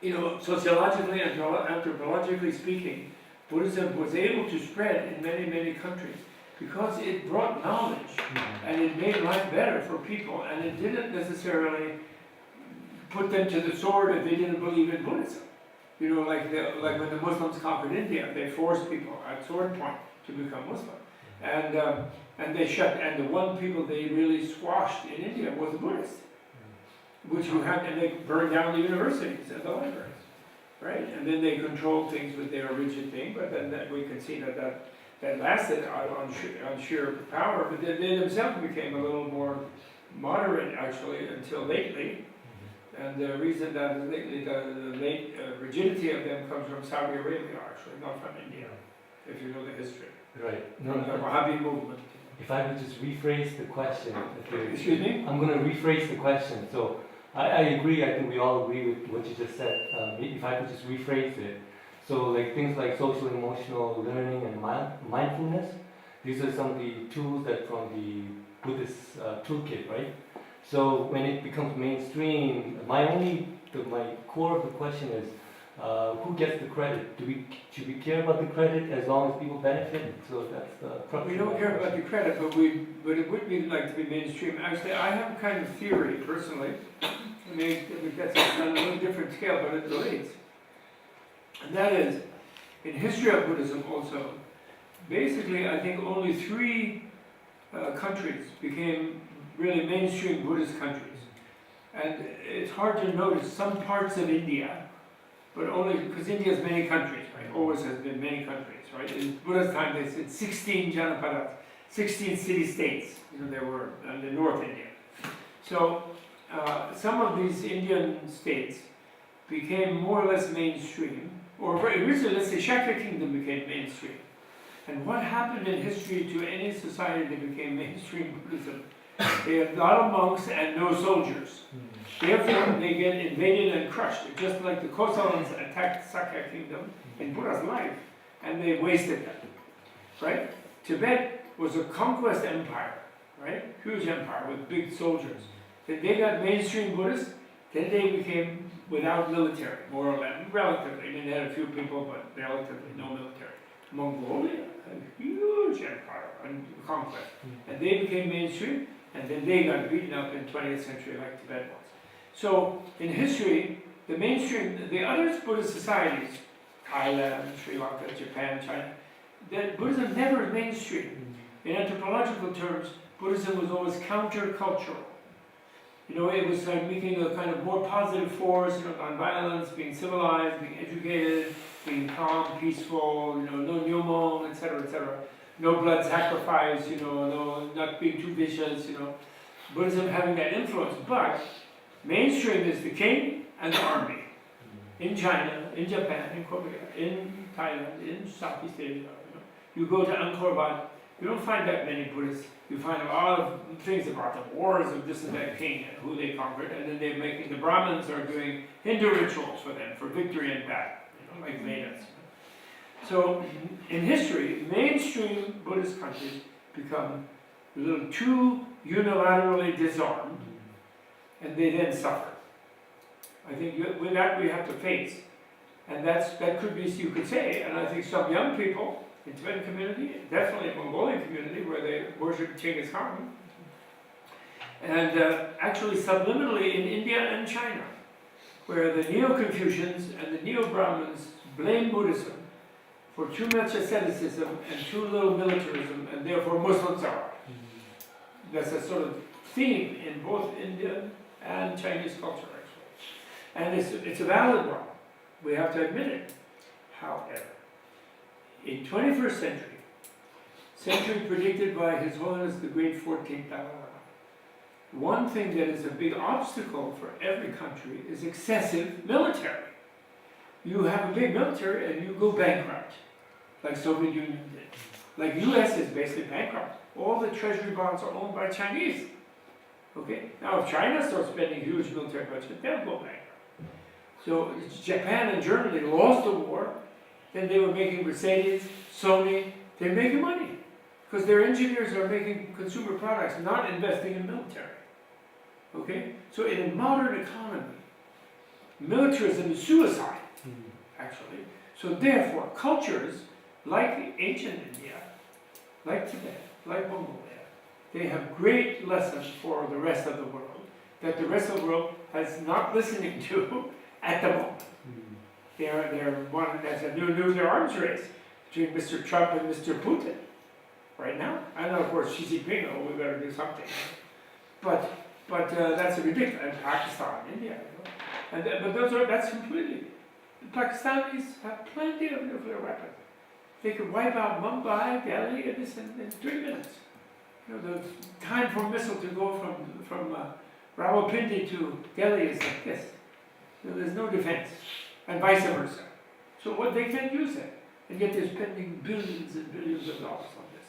sociologically and anthropologically speaking, Buddhism was able to spread in many, many countries because it brought knowledge and it made life better for people, and it didn't necessarily put them to the sword if they didn't believe in Buddhism. Like when the Muslims conquered India, they forced people at sword point to become Muslim, and the one people they really squashed in India was the Buddhists, and they burned down the universities and the libraries. Right, and then they controlled things with their rigid thing, but then we can see that lasted on sheer power. But then they themselves became a little more moderate, actually, until lately. And the reason that lately the late rigidity of them comes from Saudi Arabia, actually, not from India, if you know the history. Right. From the Wahhabi movement. If I could just rephrase the question. Excuse me? I'm going to rephrase the question. So I agree. I think we all agree with what you just said. If I could just rephrase it. So like things like social emotional learning and mindfulness, these are some of the tools that from the Buddhist toolkit, right? So when it becomes mainstream, my core of the question is, who gets the credit? Should we care about the credit as long as people benefit? So that's the crux. We don't care about the credit, but it would be like to be mainstream. Actually, I have a kind of theory personally. I mean, that's on a little different scale, but it relates. And that is, in history of Buddhism also, basically I think only 3 countries became really mainstream Buddhist countries. And it's hard to notice some parts of India, but only because India has many countries, right? Always has been many countries, right? In Buddha's time they said 16 Janapadas, 16 city-states, there were in the North India. So some of these Indian states became more or less mainstream, or originally, let's say, Shakya Kingdom became mainstream. And what happened in history to any society that became mainstream Buddhism? They had a lot of monks and no soldiers. Therefore, they get invaded and crushed, just like the Kosalans attacked Sakya Kingdom in Buddha's life, and they wasted them. Right? Tibet was a conquest empire, right? Huge empire with big soldiers. Then they got mainstream Buddhists, then they became without military, more or less, relatively. I mean, they had a few people, but relatively no military. Mongolia, a huge empire and conquest. And they became mainstream, and then they got beaten up in 20th century like Tibet was. So, in history, the mainstream, the other Buddhist societies, Thailand, Sri Lanka, Japan, China, that Buddhism never mainstream. In anthropological terms, Buddhism was always countercultural. You know, it was making a kind of more positive force, you know, non-violence, being civilized, being educated, being calm, peaceful, you know, no nyomon, etc., no blood sacrifice, you know, no, not being too vicious, you know. Buddhism having that influence, but mainstream is the king and the army. In China, in Japan, in Korea, in Thailand, in Southeast Asia, you know. You go to Angkor Wat, you don't find that many Buddhists. You find a lot of things about the wars of this and that king and who they conquered, and then they're making, the Brahmins are doing Hindu rituals for them, for victory and battle, you know, like Vedas. So, in history, mainstream Buddhist countries become a little too unilaterally disarmed, and they then suffer. I think with that we have to face, and that could be, you could say, and I think some young people, in Tibetan community, definitely Mongolian community where they worship Genghis Khan, and actually subliminally in India and China, where the Neo-Confucians and the Neo-Brahmins blame Buddhism for too much asceticism and too little militarism, and therefore Muslims are. That's a sort of theme in both Indian and Chinese culture, actually. And it's a valid one. We have to admit it. However, in 21st century predicted by His Holiness the Great 14th Dalai Lama, one thing that is a big obstacle for every country is excessive military. You have a big military and you go bankrupt, like Soviet Union did. Like US is basically bankrupt. All the treasury bonds are owned by Chinese. Okay? Now if China starts spending huge military budget, they'll go bankrupt. So Japan and Germany lost the war. Then they were making Mercedes, Sony, they're making money. Because their engineers are making consumer products, not investing in military. Okay? So in a modern economy, militarism is suicide, actually. So therefore, cultures like ancient India, like Tibet, like Mongolia, they have great lessons for the rest of the world that the rest of the world is not listening to at the moment. They're one, there's a new nuclear arms race between Mr. Trump and Mr. Putin right now. I know, of course, Xi Jinping, oh, we better do something. But that's ridiculous. And Pakistan, India, you know. And that's completely. The Pakistanis have plenty of nuclear weapons. They could wipe out Mumbai, Delhi, and this in 3 minutes. You know, the time for a missile to go from Rawalpindi to Delhi is like this. You know, there's no defense. And vice versa. So what they can't use it. And yet they're spending billions and billions of dollars on this.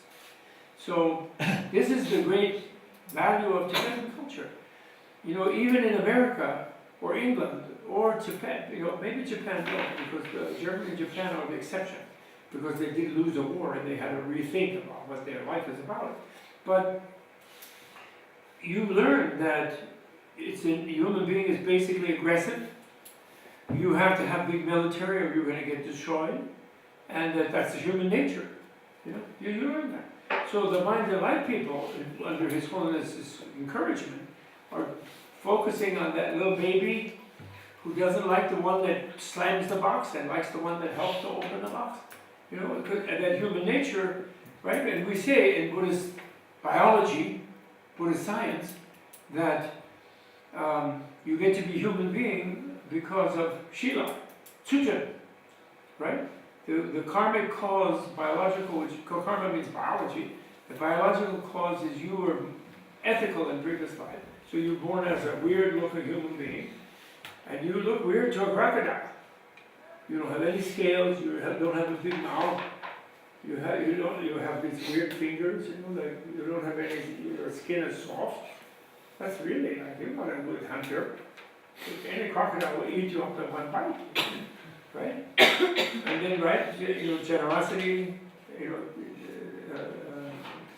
So this is the great value of Tibetan culture. You know, even in America or England or Japan, you know, maybe Japan don't, because Germany and Japan are the exception, because they did lose a war and they had to rethink about what their life is about. But you learn that human being is basically aggressive. You have to have big military or you're going to get destroyed. And that's the human nature. You know, you learn that. So the minded light people, under His Holiness's encouragement, are focusing on that little baby who doesn't like the one that slams the box and likes the one that helps to open the box. You know, and that human nature, right? And we say in Buddhist biology, Buddhist science, that you get to be human being because of Shila, Sujat, right? The karmic cause, biological, which karma means biology, the biological cause is you were ethical in previous life. So you're born as a weird looking human being, and you look weird to a crocodile. You don't have any scales, you don't have a big mouth, you have these weird fingers, you know, like you don't have any, your skin is soft. That's really like, you're not a good hunter. Any crocodile will eat you up in one bite, right? And then, right, you know, generosity, you know,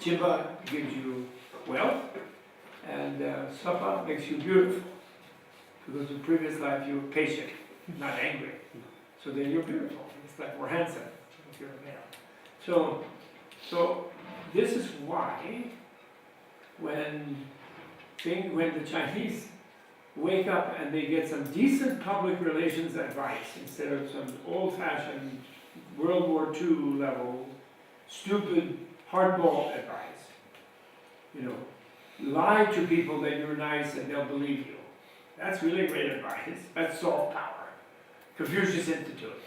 Jimba gives you wealth, and Sapa makes you beautiful. Because in previous life you were patient, not angry. So then you're beautiful. It's like we're handsome if you're a male. So this is why when the Chinese wake up and they get some decent public relations advice instead of some old-fashioned World War II level, stupid, hardball advice. You know, lie to people that you're nice and they'll believe you. That's really great advice. That's soft power. Confucius Institute.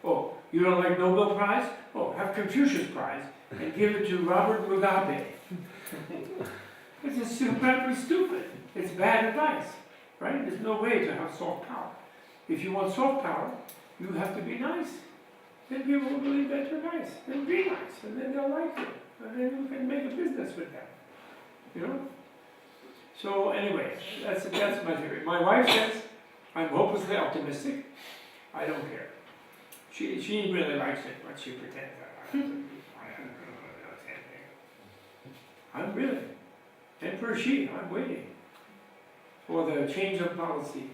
Oh, you don't like Nobel Prize? Oh, have Confucius Prize and give it to Robert Mugabe. It's just incredibly stupid. It's bad advice, right? There's no way to have soft power. If you want soft power, you have to be nice. Then people will believe that you're nice. Then be nice, and then they'll like you. And then you can make a business with them. You know? So anyway, that's my theory. My wife says, I'm hopelessly optimistic. I don't care. She really likes it, but she pretends that I don't know. I'm really. Emperor Xi, I'm waiting for the change of policy.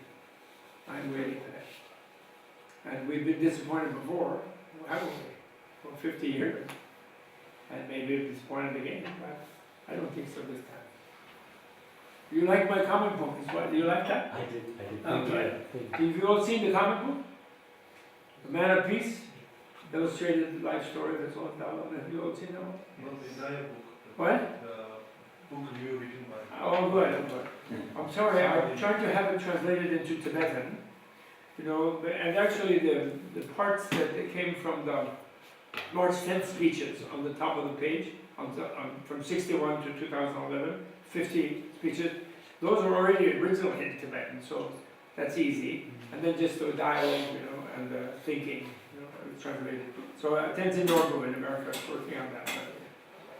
I'm waiting for that. And we've been disappointed before, haven't we? For 50 years. And maybe disappointed again, but I don't think so this time. You like my comic book? Do you like that? I did. Oh, good. Have you all seen the comic book? The Man of Peace, illustrated life story that's all down. Have you all seen that one? Not the entire book. What? The book you written by. Oh, good. I'm sorry, I'm trying to have it translated into Tibetan. You know, and actually the parts that came from the March 10th speeches on the top of the page, from 61 to 2011, 50 speeches, those are already originally in Tibetan, so that's easy. And then just the dialogue, you know, and the thinking, you know, translated. So Tenzin Norbu in America is working on that.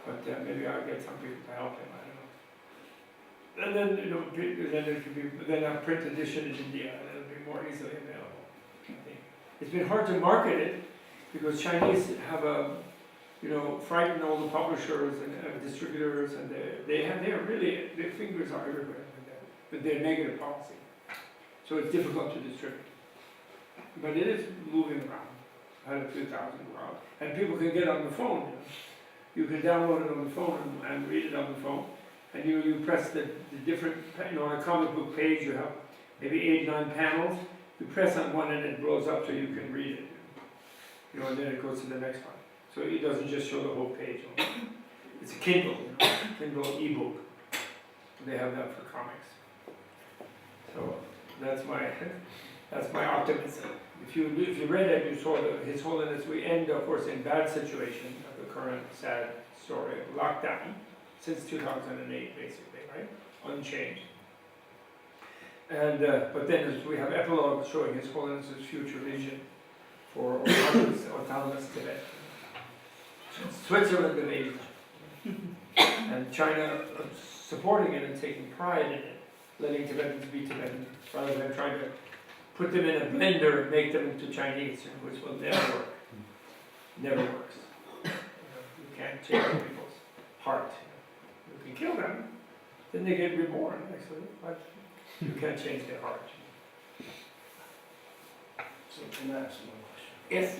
But maybe I'll get some people to help him, I don't know. And then, you know, then there could be a print edition in India, and it'll be more easily available, I think. It's been hard to market it, because Chinese have frightened all the publishers and distributors, and they're really, their fingers are everywhere with their negative policy. So it's difficult to distribute. But it is moving around. I had a few thousand go out. And people can get on the phone. You can download it on the phone and read it on the phone. And you press the different, on a comic book page you have maybe 8, 9 panels. You press on one and it blows up so you can read it. And then it goes to the next one. So it doesn't just show the whole page. It's a Kindle, Kindle ebook. They have that for comics. So that's my optimism. If you read it, you saw that His Holiness, we end, of course, in bad situation of the current sad story of lockdown since 2008, basically, right? Unchanged. And but then we have epilogue showing His Holiness's future vision for autonomous Tibet. Switzerland amazed, and China supporting it and taking pride in it, letting Tibetans be Tibetan, rather than trying to put them in a blender and make them into Chinese, which will never work. Never works. You can't change people's heart. You can kill them, then they get reborn, actually, but you can't change their heart. So can I ask one question? Yes.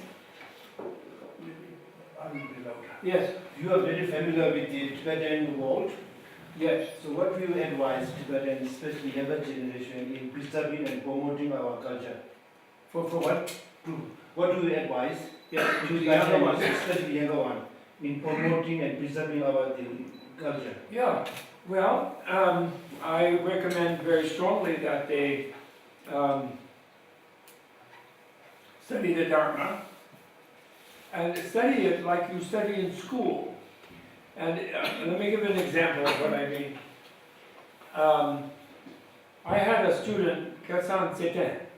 Yes. You are very familiar with the Tibetan world. Yes. So what do you advise Tibetans, especially younger generation, in preserving and promoting our culture? For what? What do you advise Yes. to the younger ones, especially younger one, in promoting and preserving our culture? Yeah. Well, I recommend very strongly that they study the Dharma and study it like you study in school. And let me give an example of what I mean. I had a student, Kasan Sete,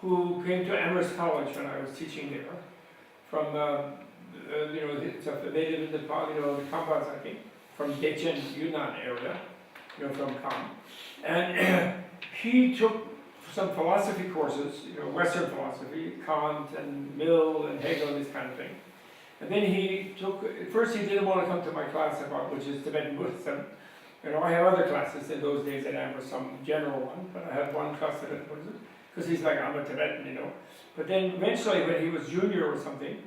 who came to Amherst College when I was teaching there, from they live in the Kambazaki, from Dechen, Yunnan area, from Kam, and he took some philosophy courses, Western philosophy, Kant and Mill and Hegel, this kind of thing. And then he took, at first he didn't want to come to my class about, which is Tibetan Buddhism. You know, I have other classes in those days that I was some general one, but I had one class Tibetan Buddhism, because he's like, I'm a Tibetan, you know. But then eventually when he was junior or something,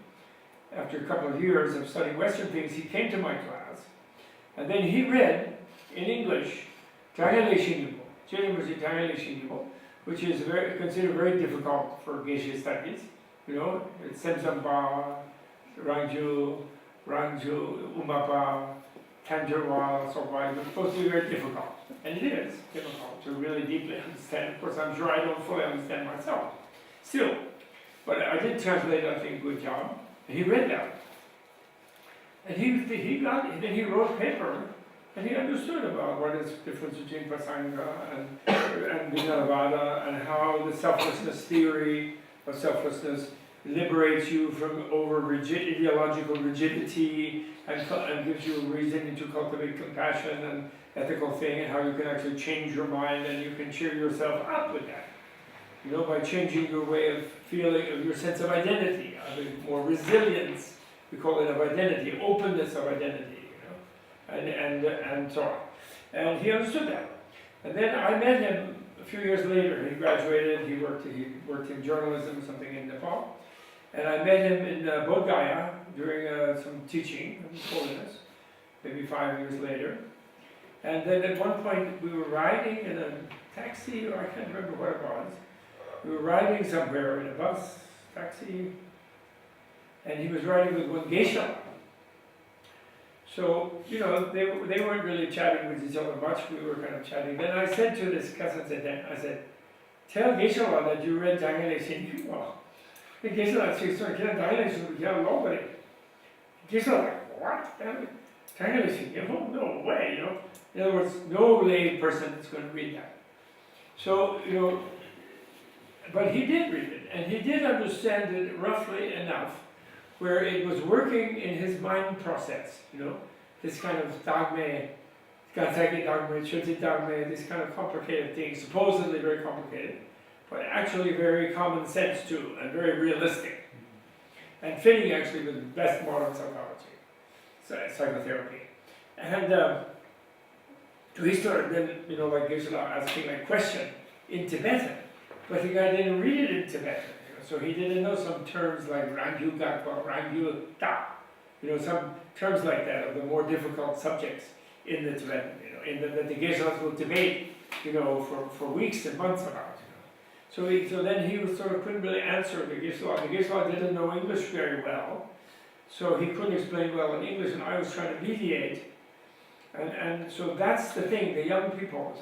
after a couple of years of studying Western things, he came to my class, and then he read in English, Dangale Shingibo, which is considered very difficult for Geshe studies. You know, it's Semsamba, Rangju, Umapa, Tanjirwa, Sobai, it's supposed to be very difficult. And it is difficult to really deeply understand. Of course, I'm sure I don't fully understand myself. Still, but I did translate, I think, a good job. And he read that. And then he wrote a paper, and he understood about what is the difference between Pasanga and Vijnanavada, and how the selflessness theory of selflessness liberates you from ideological rigidity and gives you a reason to cultivate compassion and ethical thing, and how you can actually change your mind and you can cheer yourself up with that. You know, by changing your way of feeling, of your sense of identity, more resilience, we call it, of identity, openness of identity, you know, and so on. And he understood that. And then I met him a few years later. He graduated, he worked in journalism or something in Nepal. And I met him in Bodh Gaya during some teaching of holiness, maybe 5 years later. And then at one point we were riding in a taxi, or I can't remember what it was. We were riding somewhere in a bus, taxi, and he was riding with one geisha. So, you know, they weren't really chatting with each other much, we were kind of chatting. Then I said to this cousin, I said, tell geisha that you read Dangale Shingibo. The geisha said, Dangale Shingibo, geisha like, what? Dangale Shingibo? No way, you know. In other words, no lay person is going to read that. So, you know, but he did read it, and he did understand it roughly enough where it was working in his mind process, you know, this kind of dogme, Gansaki dogme, Chuti dogme, this kind of complicated thing, supposedly very complicated, but actually very common sense too, and very realistic, and fitting actually with the best modern psychotherapy. And so he started then, you know, like Geshe asking a question in Tibetan, but the guy didn't read it in Tibetan. So he didn't know some terms like Rangyu Gakpa, Rangyu Ta, you know, some terms like that of the more difficult subjects in the Tibetan, you know, that the Geshe will debate, you know, for weeks and months about, you know. So then he was sort of couldn't really answer the Geshe. The Geshe didn't know English very well, so he couldn't explain well in English, and I was trying to mediate. And so that's the thing, the young people.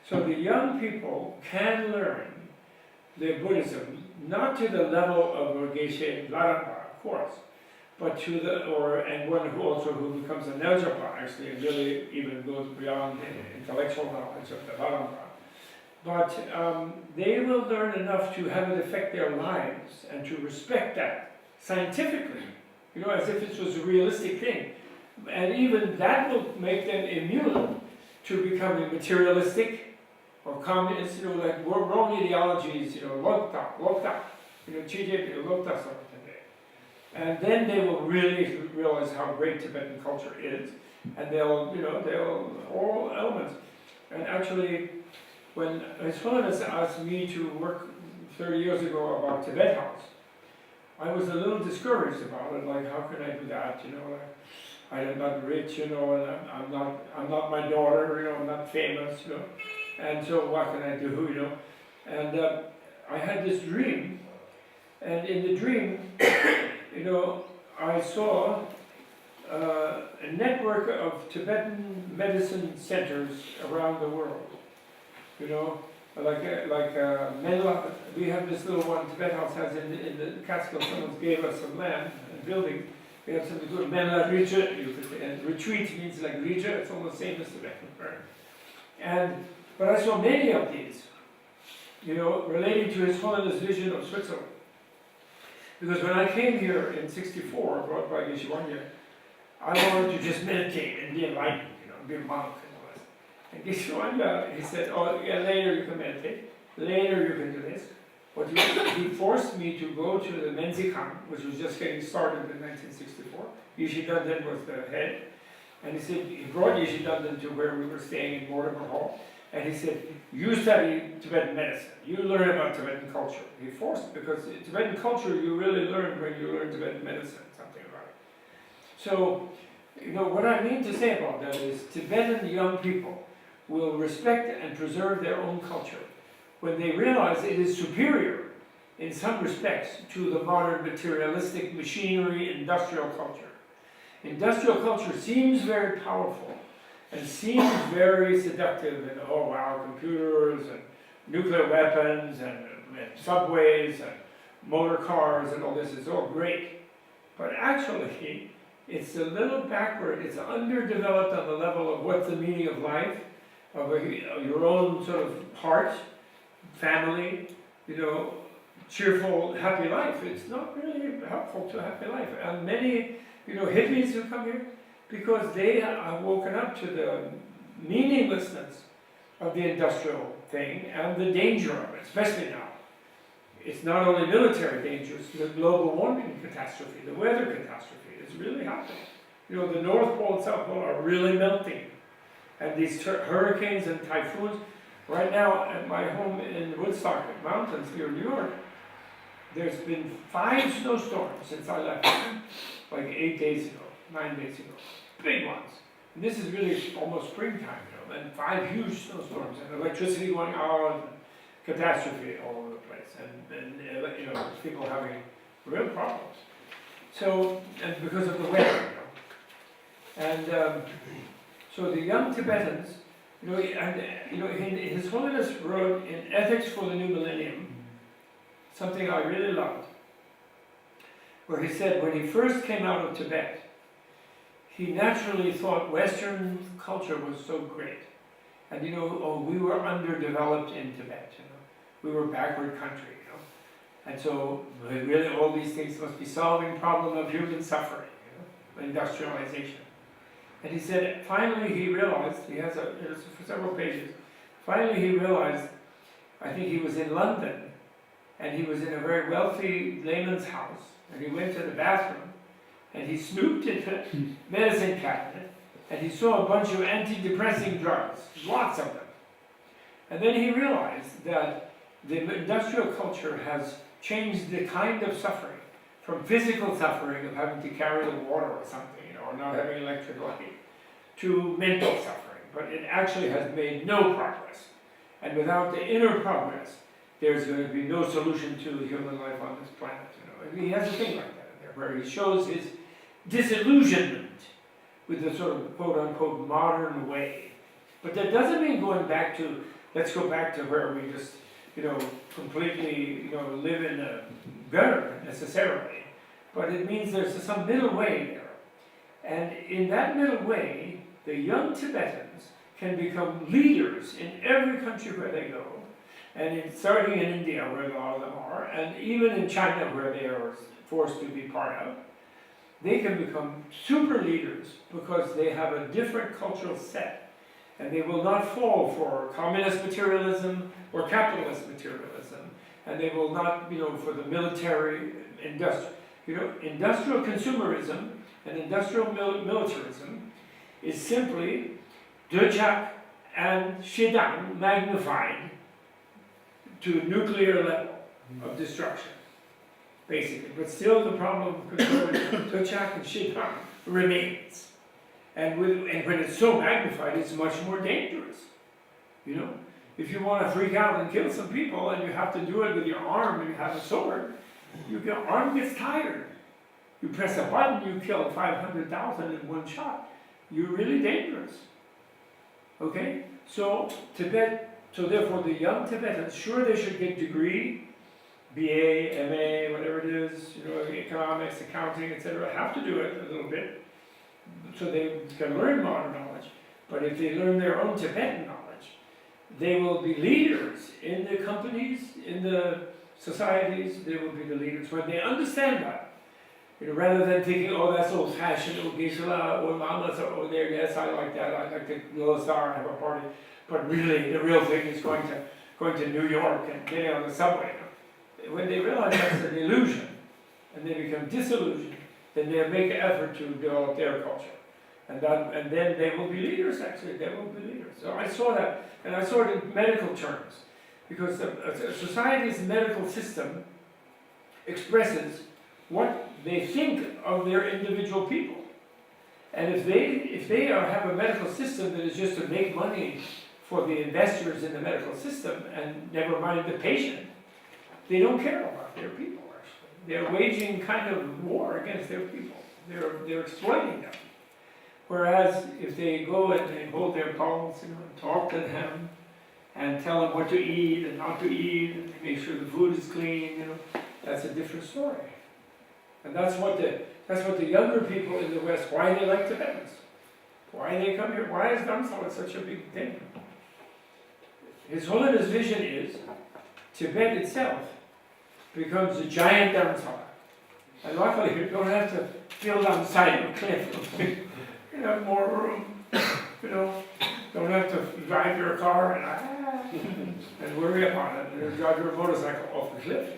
So the young people can learn the Buddhism, not to the level of a Geshe Larapa, of course, but to and one who becomes a Neljapa, actually, and really even goes beyond the intellectual knowledge of the Larapa. But they will learn enough to have it affect their lives and to respect that scientifically, you know, as if it was a realistic thing. And even that will make them immune to becoming materialistic or communist, you know, like wrong ideologies, you know, Lokta, you know, Chije, Lokta sort of thing. And then they will really realize how great Tibetan culture is, and they'll all elements. And actually, when His Holiness asked me to work 30 years ago about Tibet House, I was a little discouraged about it, like, how can I do that, you know, like, I'm not rich, you know, and I'm not my daughter, you know, I'm not famous, you know. And so what can I do, you know? And I had this dream, and in the dream, you know, I saw a network of Tibetan medicine centers around the world. You know, like Menla, we have this little one Tibet House has in the Catskills. Someone gave us some land and building. We have something called Menla Rija, and retreat means like Rija, it's almost the same as Tibetan. But I saw many of these, you know, relating to His Holiness' vision of Switzerland. Because when I came here in '64, brought by Geshe Wangya, I wanted to just meditate and be enlightened, you know, be a monk and all that. And Geshe Wangya, he said, oh, yeah, later you can meditate, later you can do this, But he forced me to go to the Menzikan, which was just getting started in 1964. Yishi Dundon was the head. And he said, he brought Yishi Dundon to where we were staying in Mortimer Hall. And he said, you study Tibetan medicine. You learn about Tibetan culture. He forced, because Tibetan culture you really learn when you learn Tibetan medicine, something about it. So, you know, what I mean to say about that is Tibetan young people will respect and preserve their own culture when they realize it is superior in some respects to the modern materialistic machinery industrial culture. Industrial culture seems very powerful and seems very seductive, and oh wow, computers and nuclear weapons and subways and motor cars and all this is all great. But actually, it's a little backward, it's underdeveloped on the level of what's the meaning of life, of your own sort of heart, family, you know, cheerful, happy life. It's not really helpful to a happy life. And many, you know, hippies who come here, because they have woken up to the meaninglessness of the industrial thing and the danger of it, especially now. It's not only military danger, it's the global warming catastrophe, the weather catastrophe is really happening. You know, the North Pole and South Pole are really melting. And these hurricanes and typhoons, right now at my home in the Woodstock Mountains near New York, there's been 5 snowstorms since I left, like 8 days ago, 9 days ago. Big ones. And this is really almost springtime, you know, and 5 huge snowstorms, and electricity going out, and catastrophe all over the place, and you know, people having real problems. So, and because of the weather, you know. And so the young Tibetans, you know, and you know, His Holiness wrote in Ethics for the New Millennium, something I really loved, where he said when he first came out of Tibet, he naturally thought Western culture was so great. And you know, oh, we were underdeveloped in Tibet, you know. We were a backward country, you know. And so really all these things must be solving problem of human suffering, you know, industrialization. And he said, finally he realized, he has for several pages, finally he realized, I think he was in London, and he was in a very wealthy layman's house, and he went to the bathroom, and he snooped into the medicine cabinet, and he saw a bunch of antidepressant drugs, lots of them. And then he realized that the industrial culture has changed the kind of suffering, from physical suffering of having to carry the water or something, you know, or not having electric light, to mental suffering. But it actually has made no progress. And without the inner progress, there's going to be no solution to human life on this planet. You know, he has a thing like that in there, where he shows his disillusionment with the sort of quote-unquote modern way. But that doesn't mean going back to, let's go back to where we just, you know, completely, you know, live in a gutter necessarily. But it means there's some middle way there. And in that middle way, the young Tibetans can become leaders in every country where they go, and starting in India, where a lot of them are, and even in China, where they are forced to be part of, they can become super leaders because they have a different cultural set, and they will not fall for communist materialism or capitalist materialism, and they will not, you know, for the military, industrial consumerism and industrial militarism is simply Dechak and Shidang magnified to a nuclear level of destruction, basically. But still the problem of controlling Dechak and Shidang remains. And when it's so magnified, it's much more dangerous. You know? If you want to freak out and kill some people and you have to do it with your arm and you have a sword, your arm gets tired. You press a button, you kill 500,000 in one shot. You're really dangerous. Okay? So Tibet, so therefore the young Tibetans, sure they should get degree, BA, MA, whatever it is, you know, economics, accounting, etc. Have to do it a little bit so they can learn modern knowledge. But if they learn their own Tibetan knowledge, they will be leaders in the companies, in the societies, they will be the leaders. When they understand that, you know, rather than thinking, oh, that's old-fashioned, oh, Geshe-la, or Lamas are over there, yes, I like that, I like to go to Star and have a party. But really, the real thing is going to New York and getting on the subway. when they realize that's an illusion, and they become disillusioned, then they make an effort to develop their culture. And then they will be leaders, actually, they will be leaders. So I saw that, and I saw it in medical terms, because a society's medical system expresses what they think of their individual people. And if they have a medical system that is just to make money for the investors in the medical system, and never mind the patient, they don't care about their people, actually. They're waging kind of war against their people. They're exploiting them. Whereas if they go and they hold their pulse, and talk to them, and tell them what to eat and not to eat, and make sure the food is clean, that's a different story. And that's what the younger people in the West, why they like Tibetans, why they come here, why is Dharamsala such a big thing? His Holiness vision is Tibet itself becomes a giant Dharamsala. And luckily you don't have to build on the side of a cliff. You have more room, don't have to drive your car and worry about it, and drive your motorcycle off the cliff.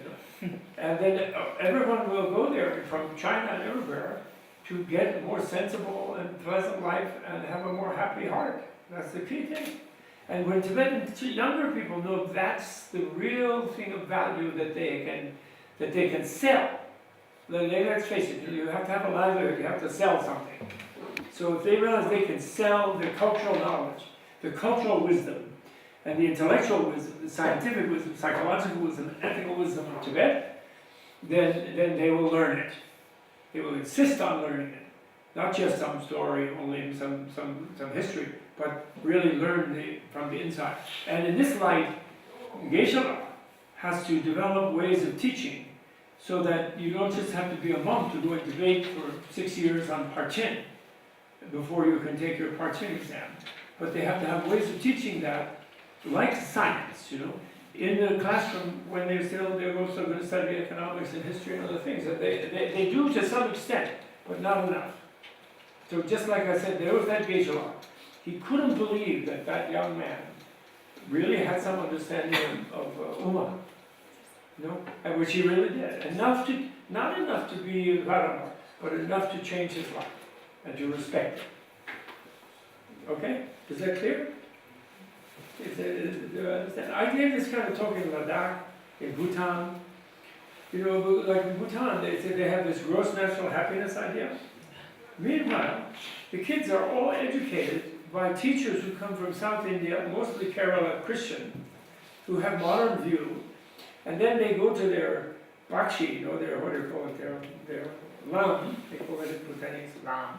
And then everyone will go there from China and everywhere to get a more sensible and pleasant life and have a more happy heart. That's the key thing. And when Tibetan younger people know that's the real thing of value that they can sell. Let's face it, you have to have a livelihood, you have to sell something. So if they realize they can sell their cultural knowledge, the cultural wisdom, and the intellectual wisdom, the scientific wisdom, psychological wisdom, ethical wisdom of Tibet, then they will learn it. They will insist on learning it. Not just some story, only some history, but really learn from the inside. And in this light, Geshe-la has to develop ways of teaching so that you don't just have to be a monk to go and debate for 6 years on Parchin before you can take your Parchin exam. But they have to have ways of teaching that, like science, in the classroom when they're also going to study economics and history and other things. That they do to some extent, but not enough. So just like I said, there was that Geshe-la. He couldn't believe that young man really had some understanding of Uma, and which he really did. Not enough to be Varama, but enough to change his life and to respect it. Okay? Is that clear? Do you understand? I gave this kind of talk in Ladakh, in Bhutan. Like in Bhutan, they say they have this gross natural happiness idea. Meanwhile, the kids are all educated by teachers who come from South India, mostly Kerala Christian, who have modern view, and then they go to their bakshi, their, what do you call it, their lam, they call it in Bhutanese lam,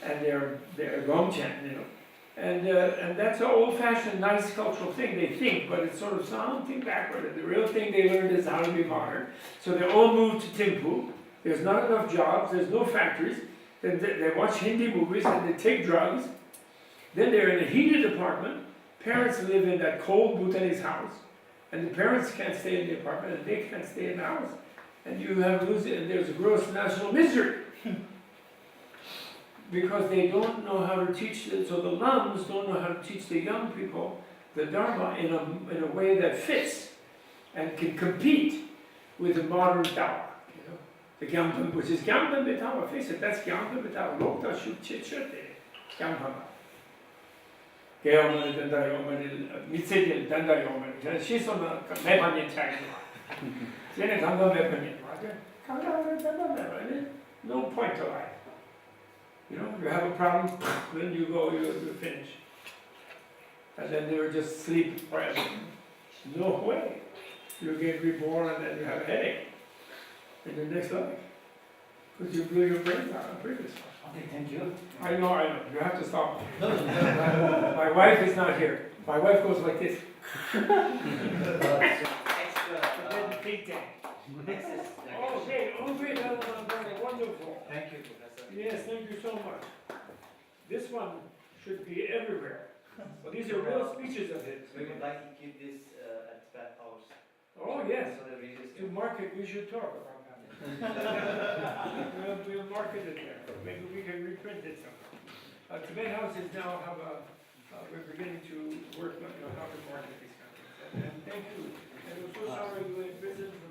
and their gomchen, and that's an old-fashioned, nice cultural thing, they think, but it's sort of something backward, and the real thing they learned is how to be modern. So they all moved to Thimphu. There's not enough jobs, there's no factories, then they watch Hindi movies and they take drugs, then they're in a heated apartment, parents live in that cold Bhutanese house, and the parents can't stay in the apartment and they can't stay in the house. And there's a gross national misery. Because they don't know how to teach, so the lams don't know how to teach the young people the Dharma in a way that fits and can compete with the modern Dharma. The Gyampan, which is Gyampan Betawa, face it, that's Gyampan Betawa, Lokta Shuk Chit Chirte, Gyampan. Gayomani Dandayomani, Mitsidil Dandayomani, she's on the Mepanin tag. Then it comes on Mepanin, no point to life. You have a problem, then you go, you finish. And then they were just sleep forever. No way. You get reborn and then you have a headache in the next life. Because you blew your brains out on previous one. Okay, thank you. I know. You have to stop. No. My wife is not here. My wife goes like this. Big tank. Okay, great, wonderful. Thank you, Professor. Yes, thank you so much. This one should be everywhere. Well, these are real speeches of his. We would like to keep this at Tibet House. Oh, yes. So that readers To market, we should talk about that. We'll market it there. Maybe we can reprint it somehow. Tibet House is now we're beginning to work on how to market these kind of things. And thank you. And we're so sorry you were in prison for